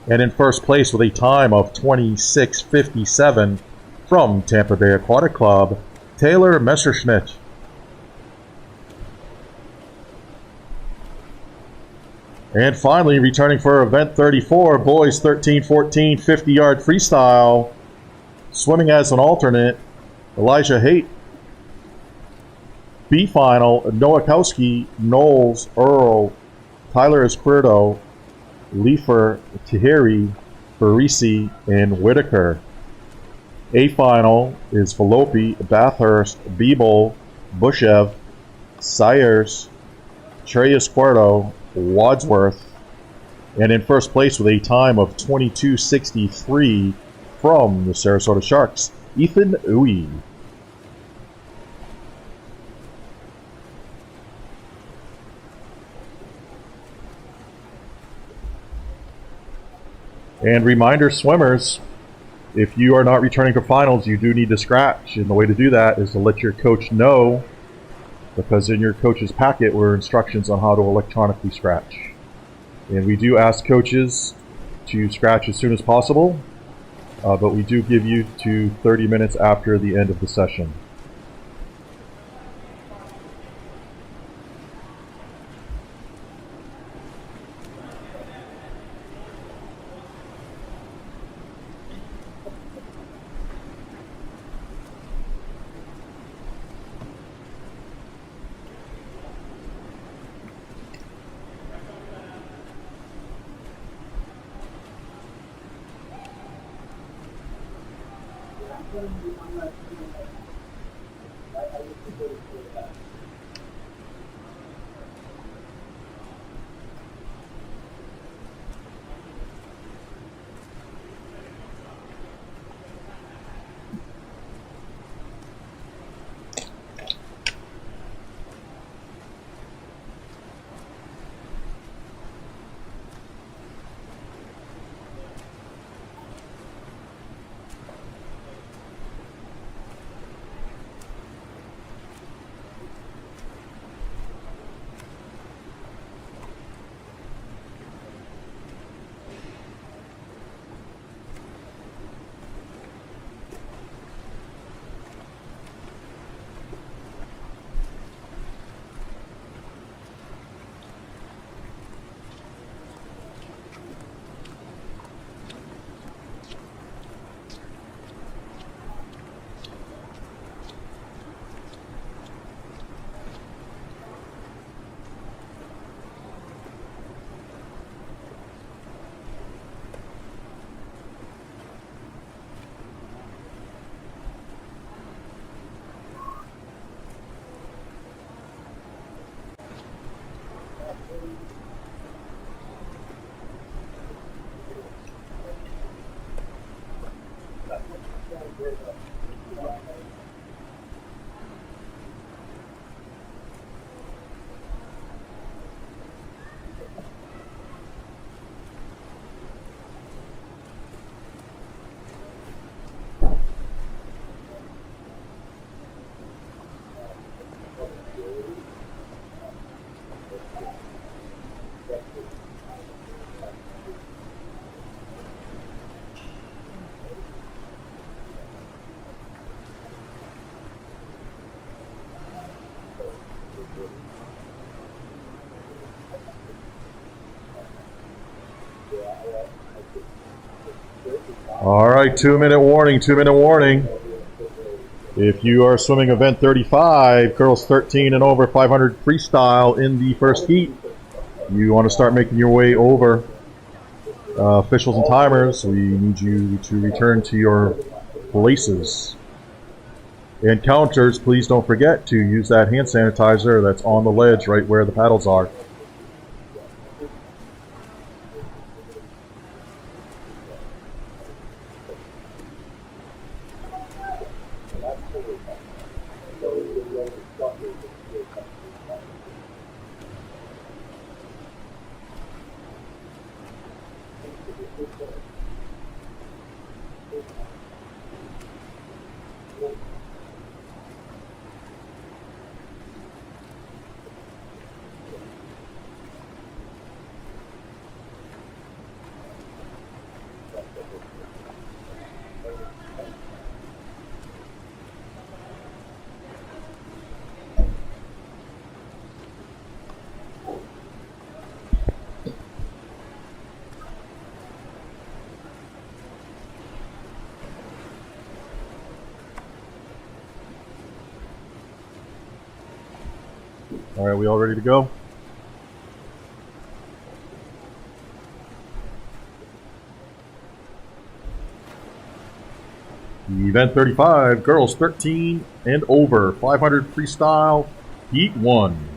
And in first place with a time of 26:57 from Tampa Bay Aquatic Club, Taylor Messerschmidt. And finally, returning for event 34, boys 13-14, 50-yard freestyle. Swimming as an alternate, Elijah Haight. B final, Nowakowski, Knowles, Earl, Tyler Izquierdo, Leifer, Tahiri, Barisi, and Whitaker. A final is Falopi, Bathurst, Beeble, Bushev, Sayers, Treyas Cuerto, Wadsworth, and in first place with a time of 22:63 from the Sarasota Sharks, Ethan Uwe. And reminder, swimmers, if you are not returning for finals, you do need to scratch. And the way to do that is to let your coach know, because in your coach's packet were instructions on how to electronically scratch. And we do ask coaches to scratch as soon as possible, but we do give you to 30 minutes after the end of the session. All right, 2-minute warning, 2-minute warning. If you are swimming event 35, girls 13 and over, 500 freestyle in the first heat, you want to start making your way over. Officials and timers, we need you to return to your places. And counters, please don't forget to use that hand sanitizer that's on the ledge right where the paddles are. All right, we all ready to go? Event 35, girls 13 and over, 500 freestyle, heat 1.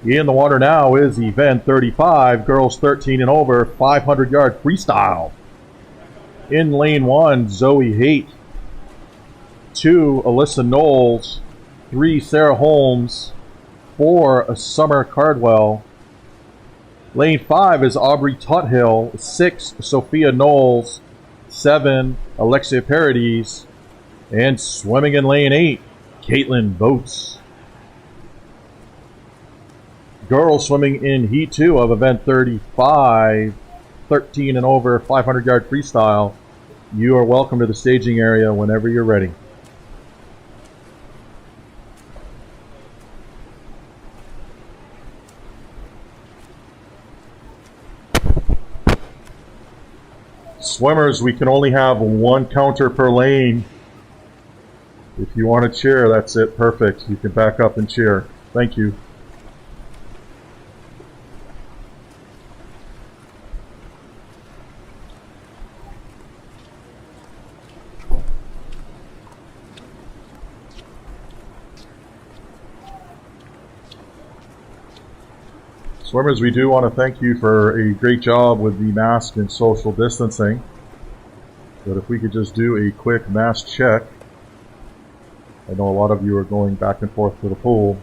In the water now is event 35, girls 13 and over, 500-yard freestyle. In lane 1, Zoe Haight. 2, Alyssa Knowles. 3, Sarah Holmes. 4, Summer Cardwell. Lane 5 is Aubrey Tuthill. 6, Sophia Knowles. 7, Alexia Paradis. And swimming in lane 8, Caitlin Boats. Girls swimming in heat 2 of event 35, 13 and over, 500-yard freestyle. You are welcome to the staging area whenever you're ready. Swimmers, we can only have one counter per lane. If you want to cheer, that's it. Perfect. You can back up and cheer. Thank you. Swimmers, we do want to thank you for a great job with the mask and social distancing. But if we could just do a quick mask check. I know a lot of you are going back and forth to the pool.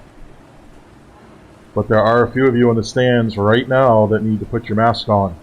But there are a few of you in the stands right now that need to put your mask on.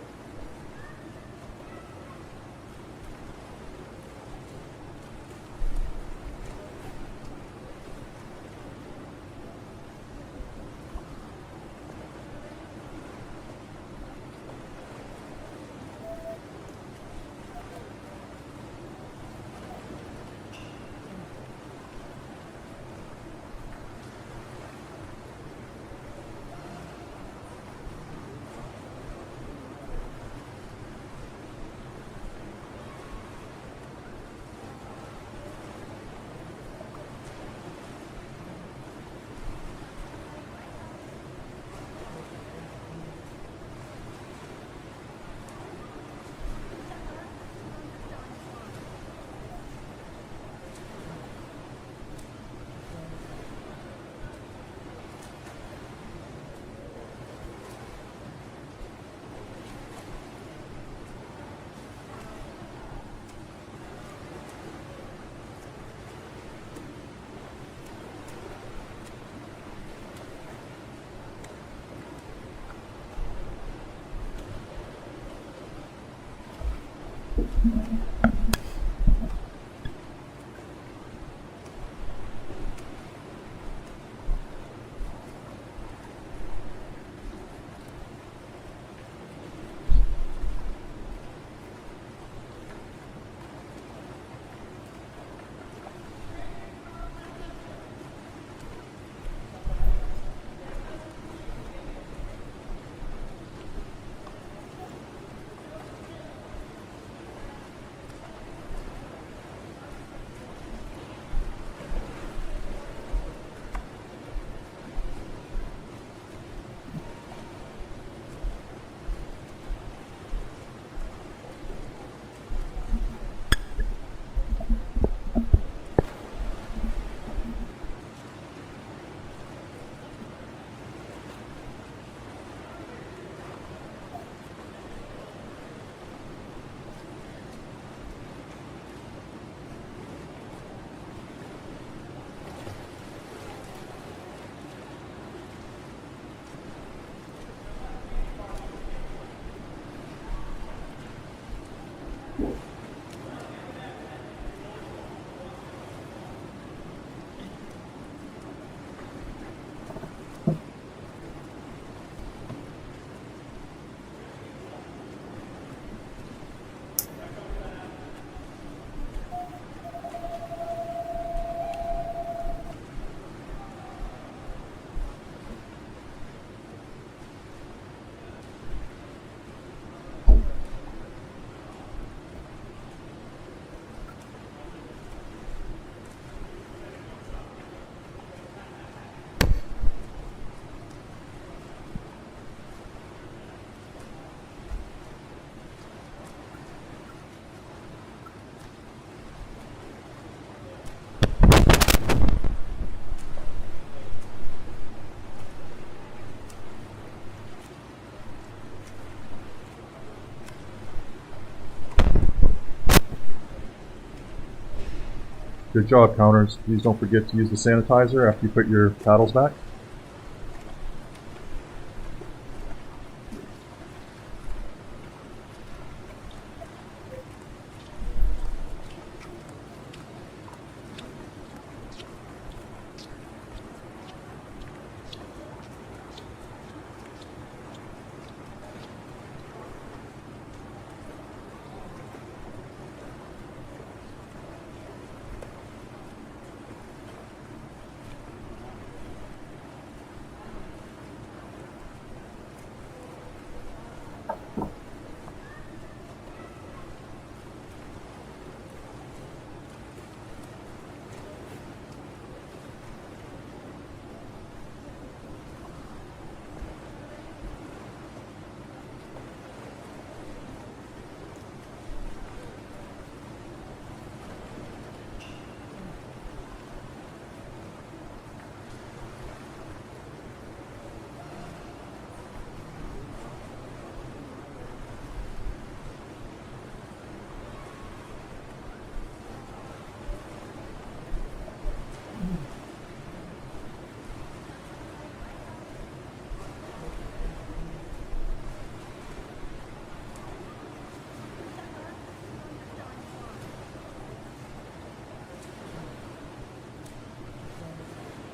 Good job, counters. Please don't forget to use the sanitizer after you put your paddles back.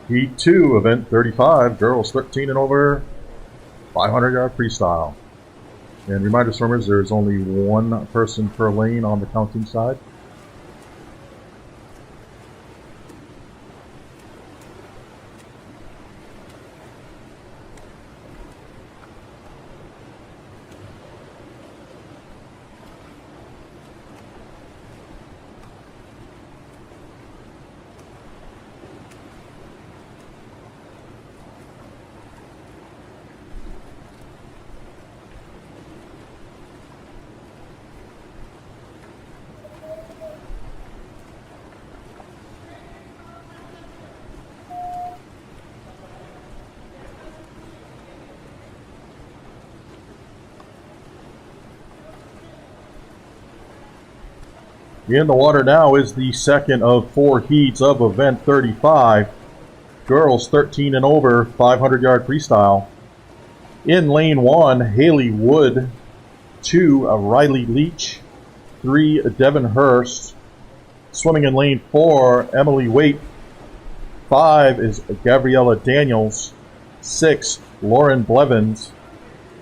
Heat 2, event 35, girls 13 and over, 500-yard freestyle. And reminder, swimmers, there's only one person per lane on the counting side. In the water now is the second of 4 heats of event 35. Girls 13 and over, 500-yard freestyle. In lane 1, Haley Wood. 2, Riley Leach. 3, Devin Hurst. Swimming in lane 4, Emily Waite. 5 is Gabriella Daniels. 6, Lauren Blevins.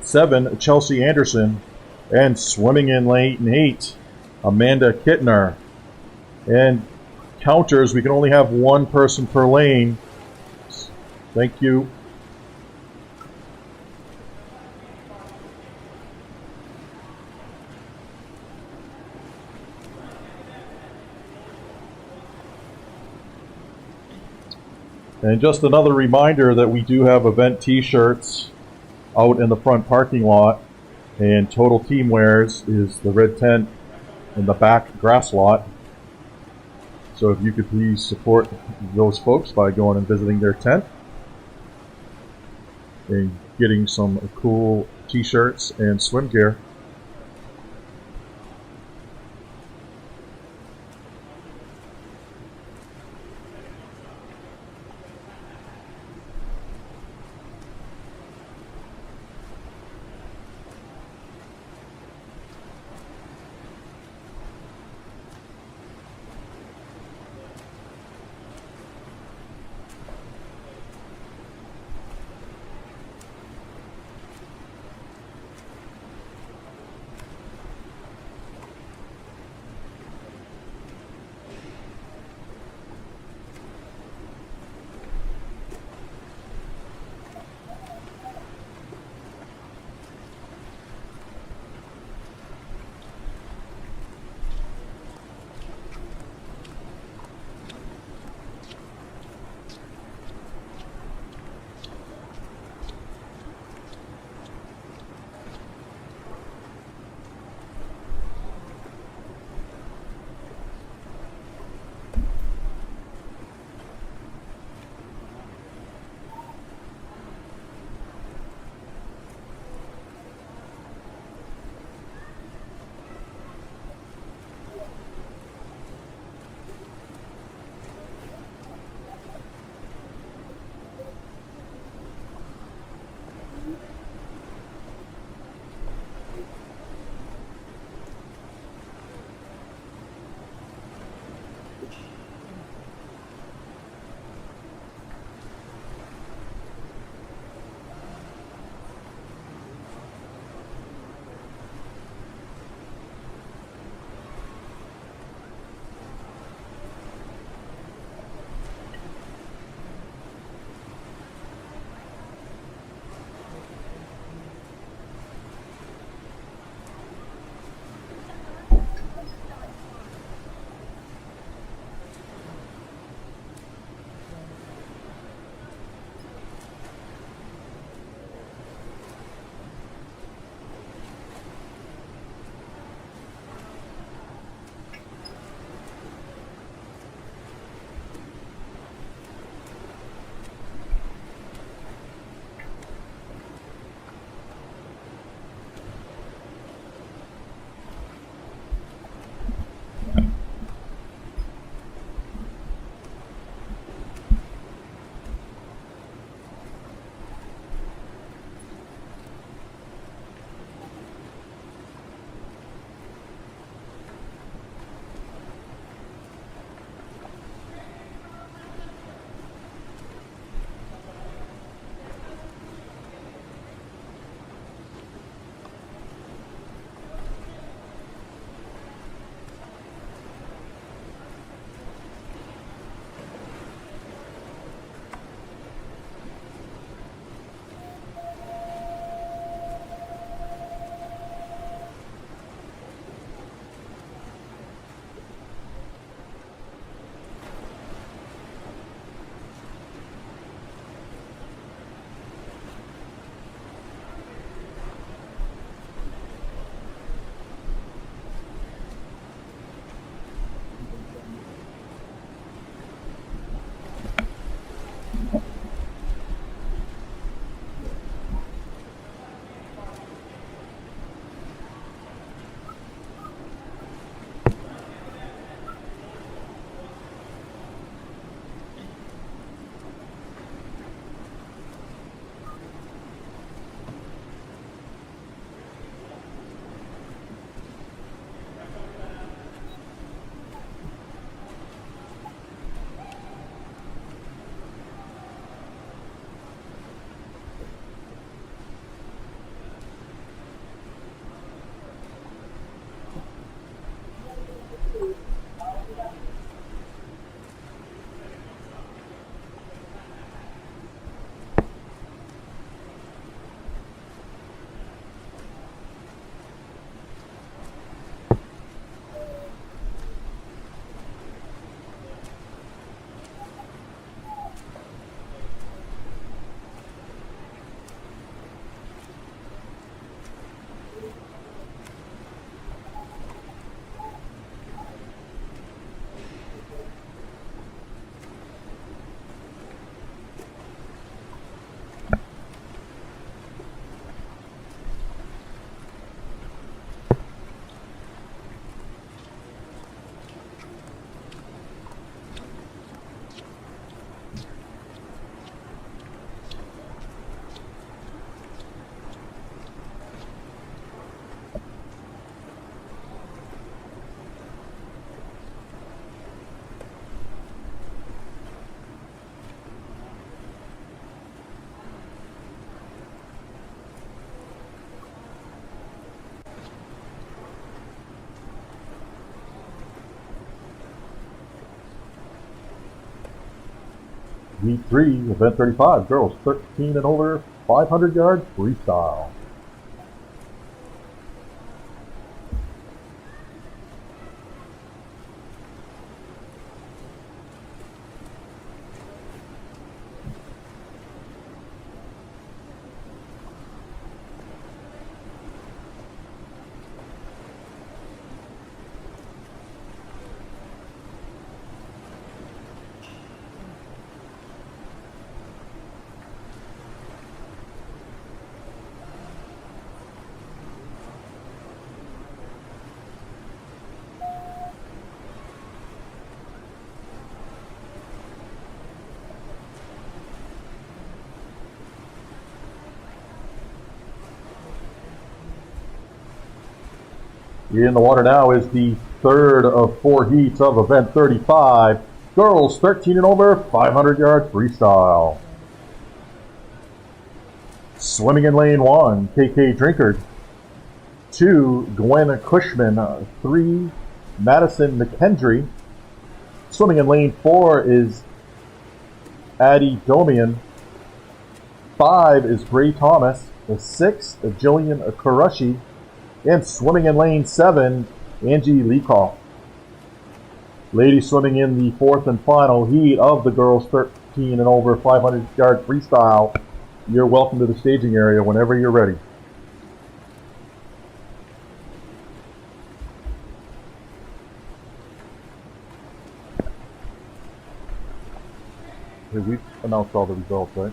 7, Chelsea Anderson. And swimming in lane 8, Amanda Kittner. And counters, we can only have one person per lane. Thank you. And just another reminder that we do have event t-shirts out in the front parking lot, and Total Team Wears is the red tent in the back grass lot. So if you could please support those folks by going and visiting their tent and getting some cool t-shirts and swim gear. Heat 3, event 35, girls 13 and over, 500 yard freestyle. In the water now is the third of 4 heats of event 35. Girls 13 and over, 500 yard freestyle. Swimming in lane 1, KK Drinkard. 2, Gwen Cushman. 3, Madison McKendry. Swimming in lane 4 is Addie Domian. 5 is Gray Thomas. 6, Jillian Karushi. And swimming in lane 7, Angie Leacoff. Ladies swimming in the fourth and final heat of the girls 13 and over 500 yard freestyle. You're welcome to the staging area whenever you're ready. Hey, we've announced all the results, right?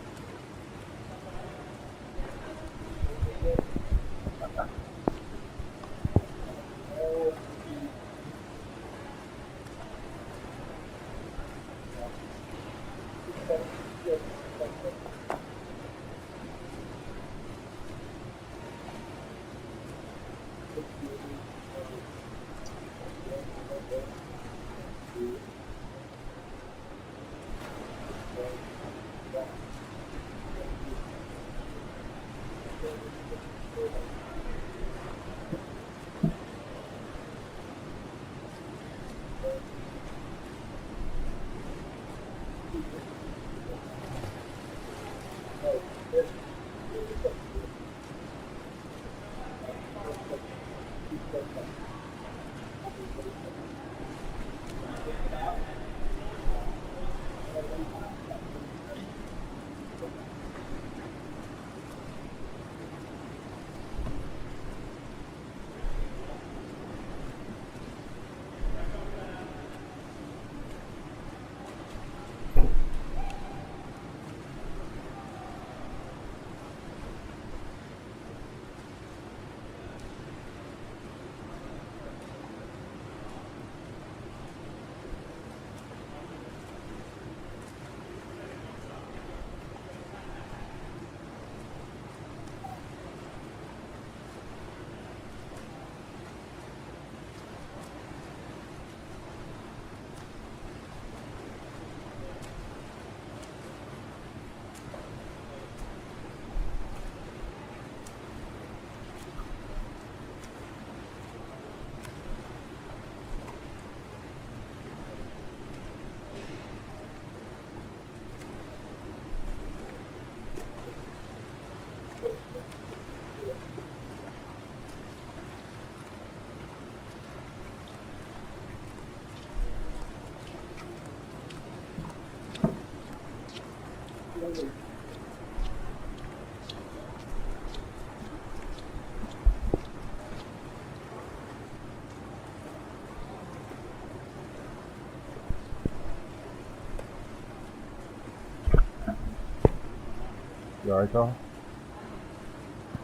You alright, Tom?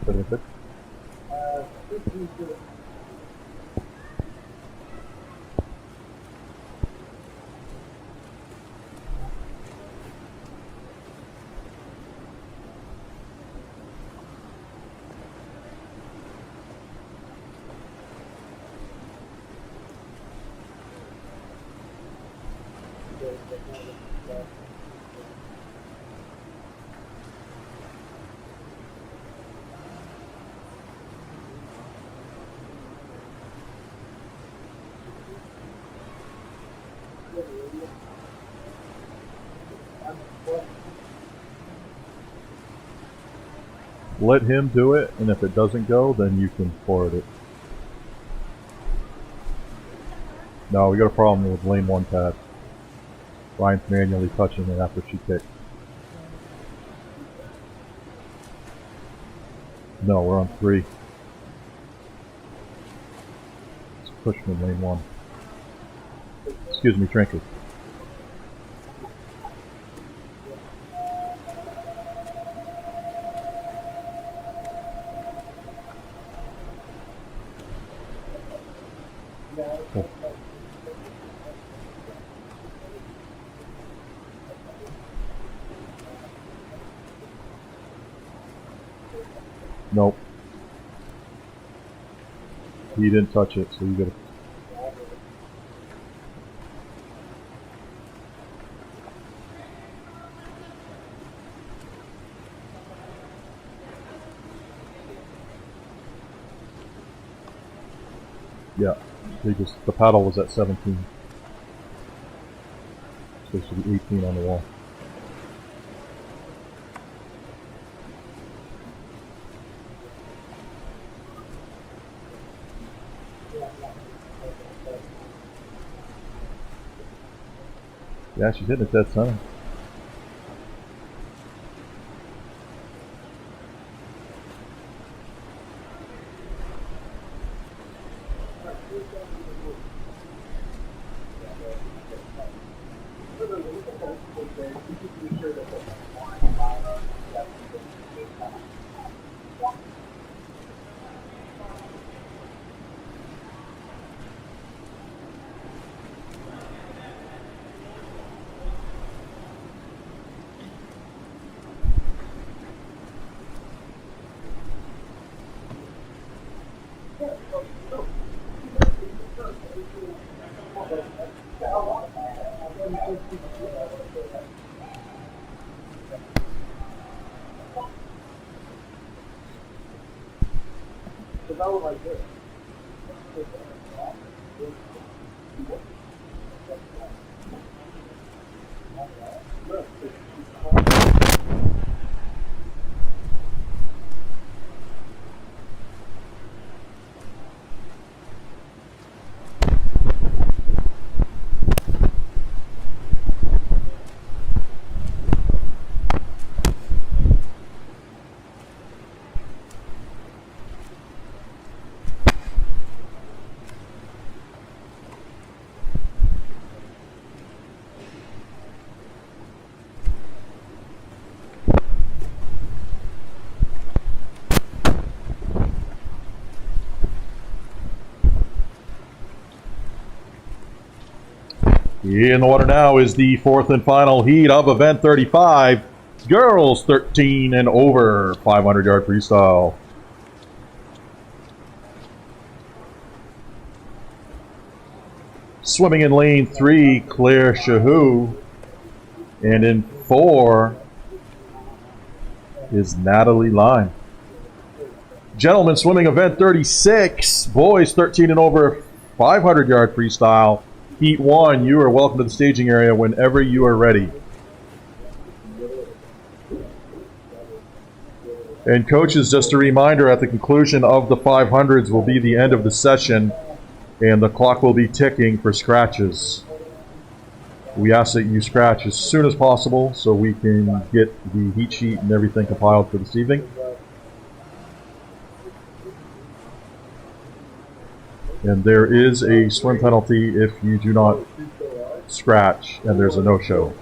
Pretty good. Let him do it, and if it doesn't go, then you can forward it. No, we got a problem with lane 1 pad. Ryan's manually touching it after she kicked. No, we're on 3. Let's push from lane 1. Excuse me, Trinket. Oh. Nope. He didn't touch it, so you gotta. Yeah, the paddle was at 17. So it should be 18 on the wall. Yeah, she's hitting it dead center. In the water now is the 4th and final heat of event 35. Girls 13 and over, 500-yard freestyle. Swimming in lane 3, Claire Shahoo. And in 4 is Natalie Lime. Gentlemen, swimming event 36. Boys 13 and over, 500-yard freestyle. Heat 1, you are welcome to the staging area whenever you are ready. And coaches, just a reminder, at the conclusion of the 500s will be the end of the session, and the clock will be ticking for scratches. We ask that you scratch as soon as possible so we can get the heat sheet and everything compiled for this evening. And there is a swim penalty if you do not scratch, and there's a no-show.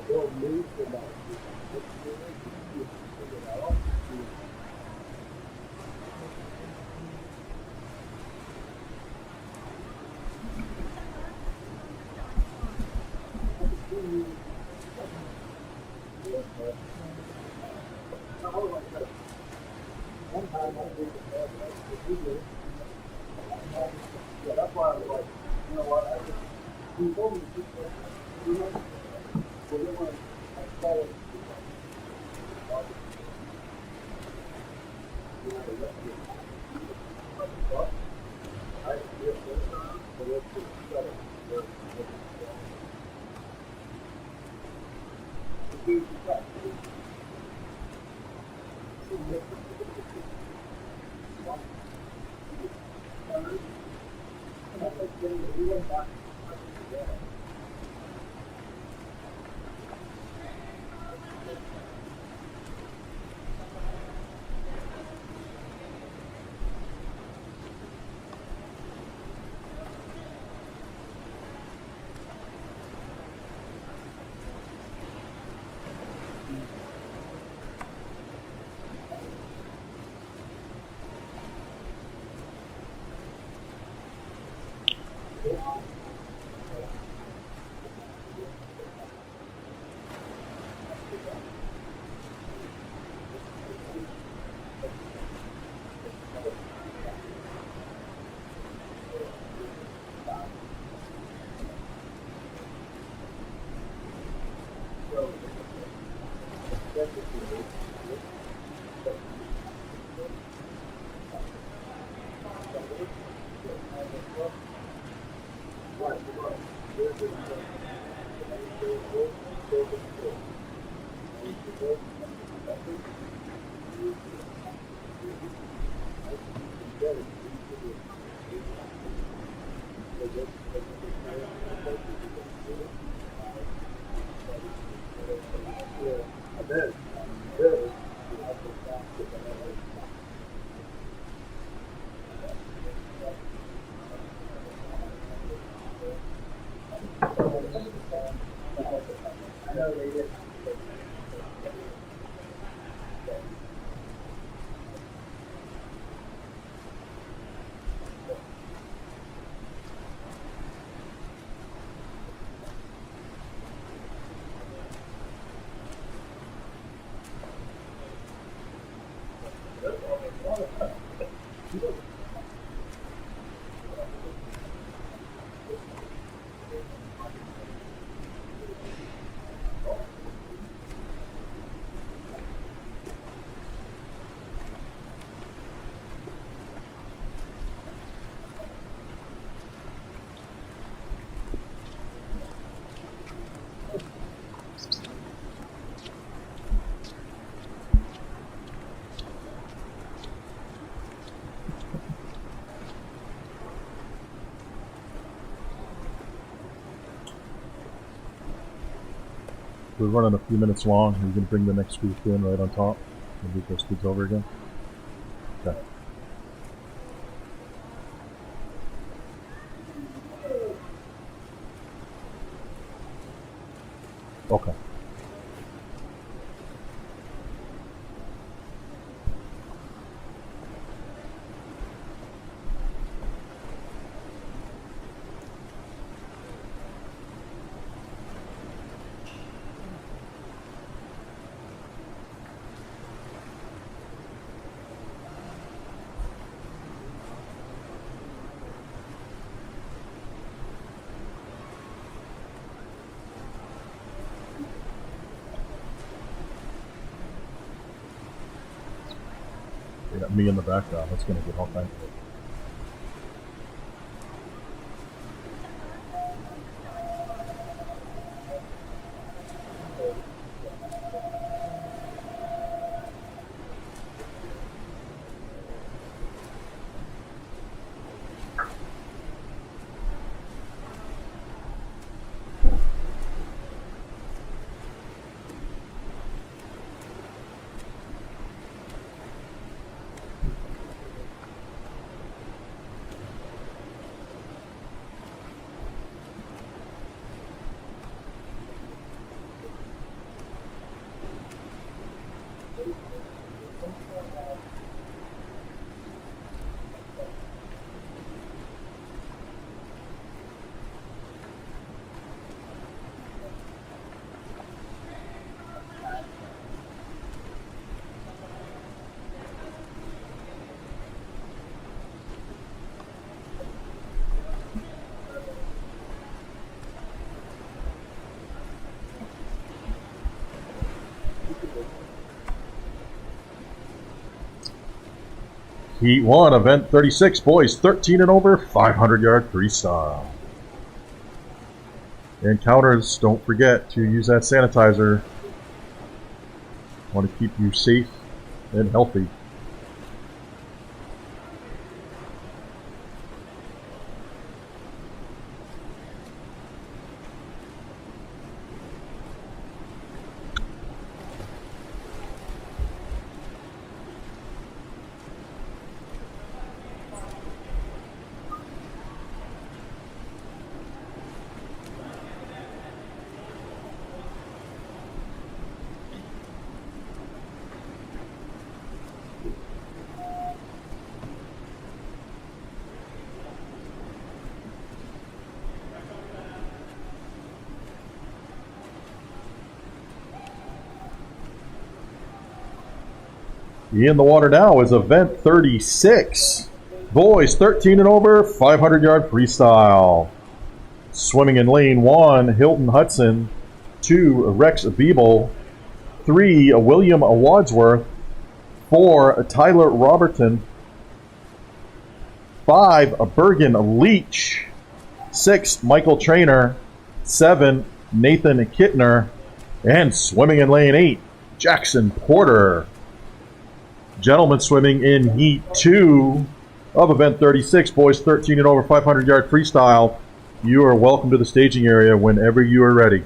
We're running a few minutes long. Are you going to bring the next group in right on top and move those kids over again? Okay. Okay. They got me in the background. That's going to get all kinds of it. Heat 1, event 36, boys 13 and over, 500-yard freestyle. Encounters, don't forget to use that sanitizer. Want to keep you safe and healthy. In the water now is event 36. Boys 13 and over, 500-yard freestyle. Swimming in lane 1, Hilton Hudson. 2, Rex Beeble. 3, William Wadsworth. 4, Tyler Robertson. 5, Bergen Leach. 6, Michael Trainer. 7, Nathan Kittner. And swimming in lane 8, Jackson Porter. Gentlemen swimming in heat 2 of event 36, boys 13 and over, 500-yard freestyle. You are welcome to the staging area whenever you are ready.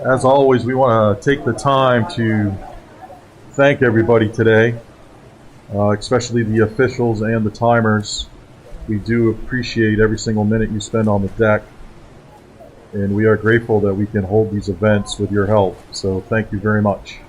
As always, we want to take the time to thank everybody today, especially the officials and the timers. We do appreciate every single minute you spend on the deck, and we are grateful that we can hold these events with your help. So thank you very much.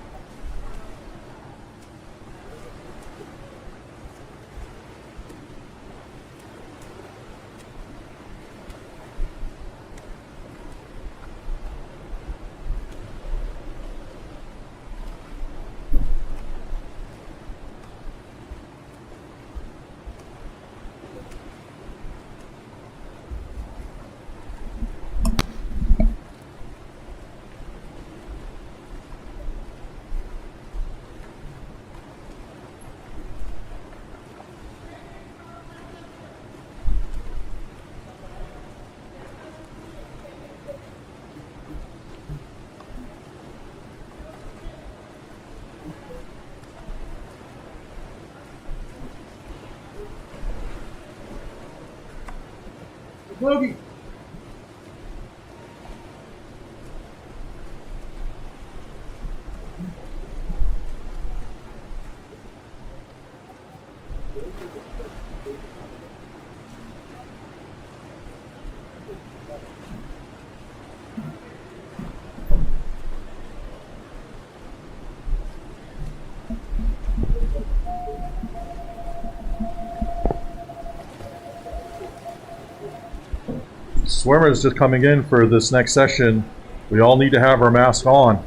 Bogey. Swimmers just coming in for this next session. We all need to have our mask on.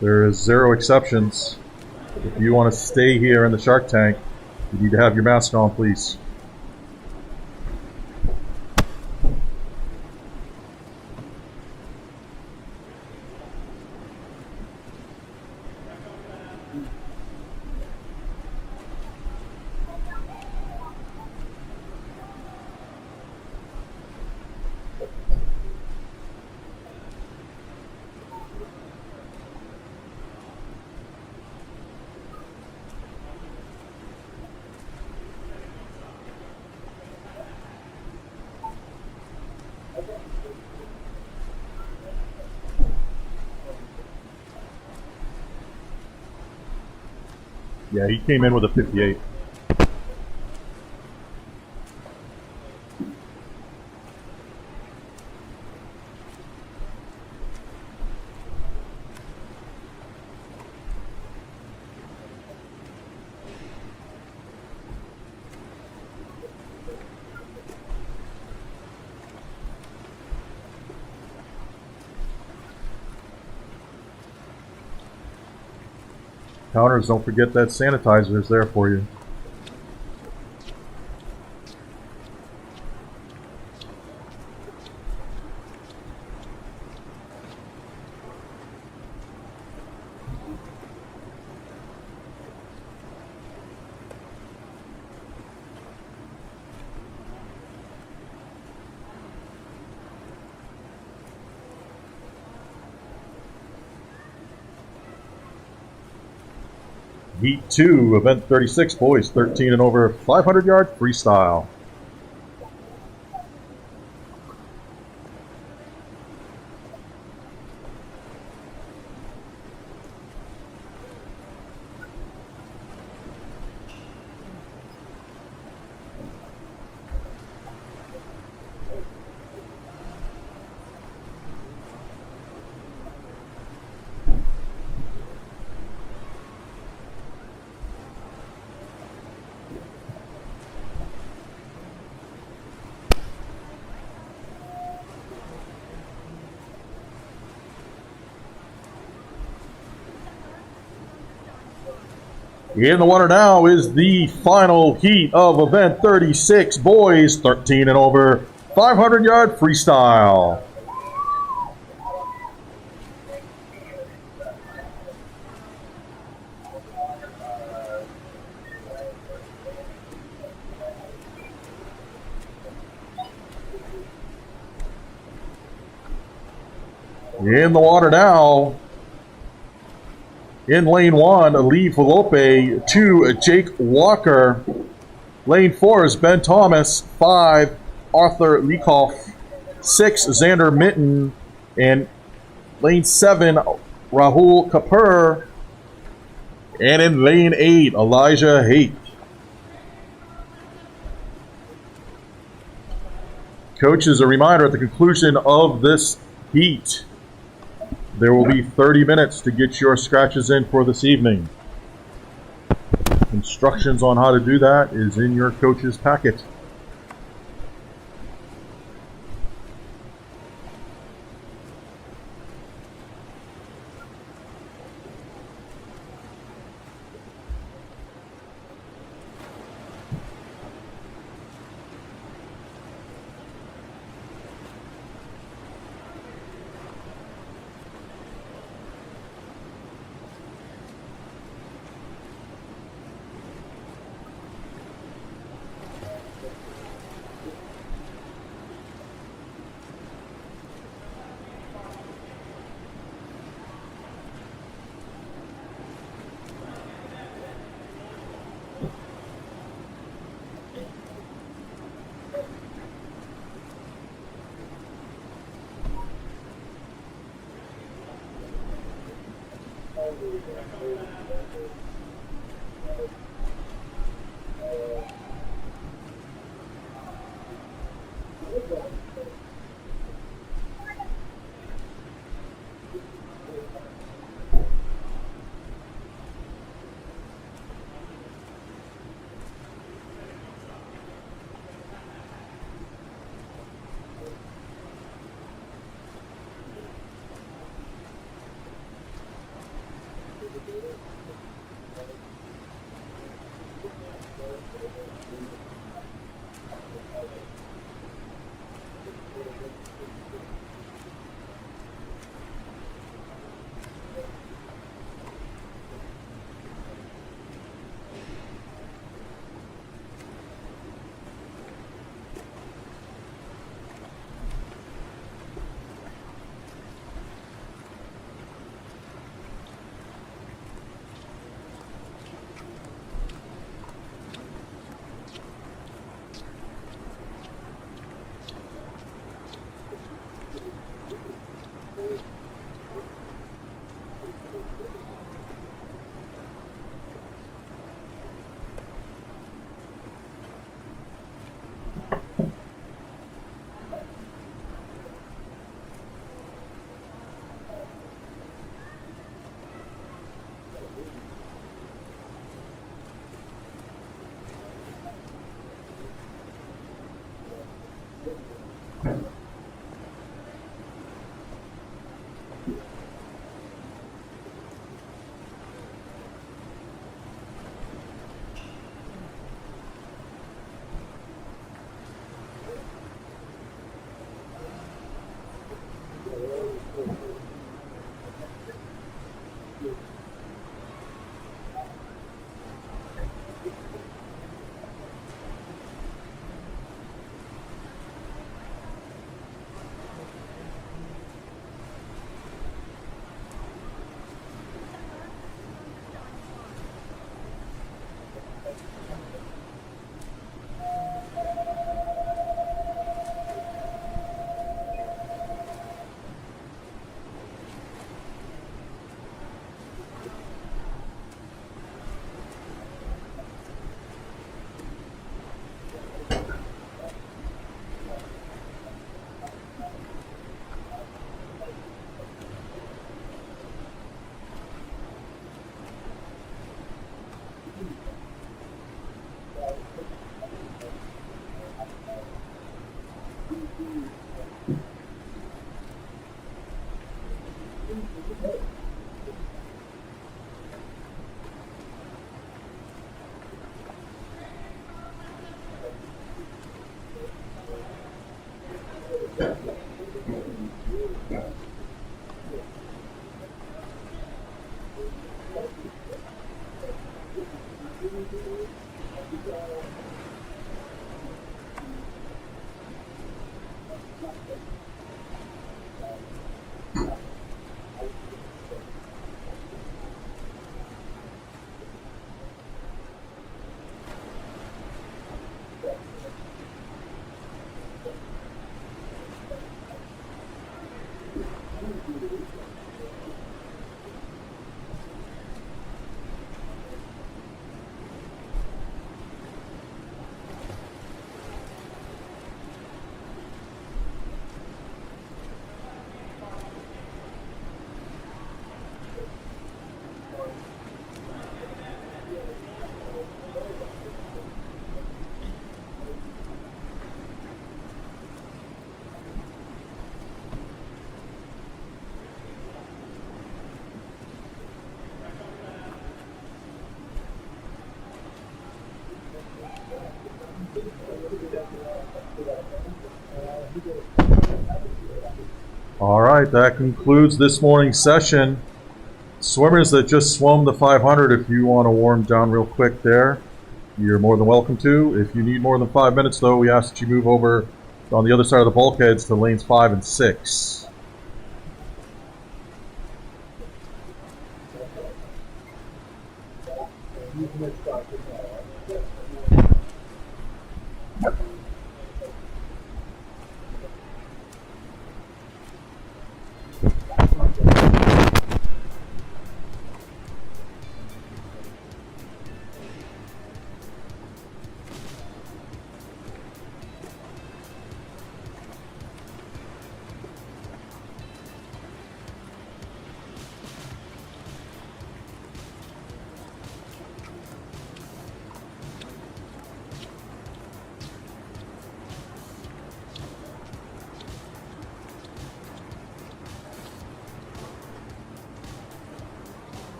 There is 0 exceptions. If you want to stay here in the shark tank, you need to have your mask on, please. Yeah, he came in with a 58. Counters, don't forget that sanitizer is there for you. Heat 2, event 36, boys, 13 and over, 500-yard freestyle. In the water now is the final heat of event 36, boys, 13 and over, 500-yard freestyle. In the water now, in lane 1, Lee Velope. 2, Jake Walker. Lane 4 is Ben Thomas. 5, Arthur Leakoff. 6, Xander Minton. And lane 7, Rahul Kapoor. And in lane 8, Elijah Haight. Coaches, a reminder at the conclusion of this heat, there will be 30 minutes to get your scratches in for this evening. Instructions on how to do that is in your coach's packet. right, that concludes this morning's session. Swimmers that just swum the 500, if you want to warm down real quick there, you're more than welcome to. If you need more than 5 minutes, though, we ask that you move over on the other side of the bulkheads to lanes 5 and 6. You can make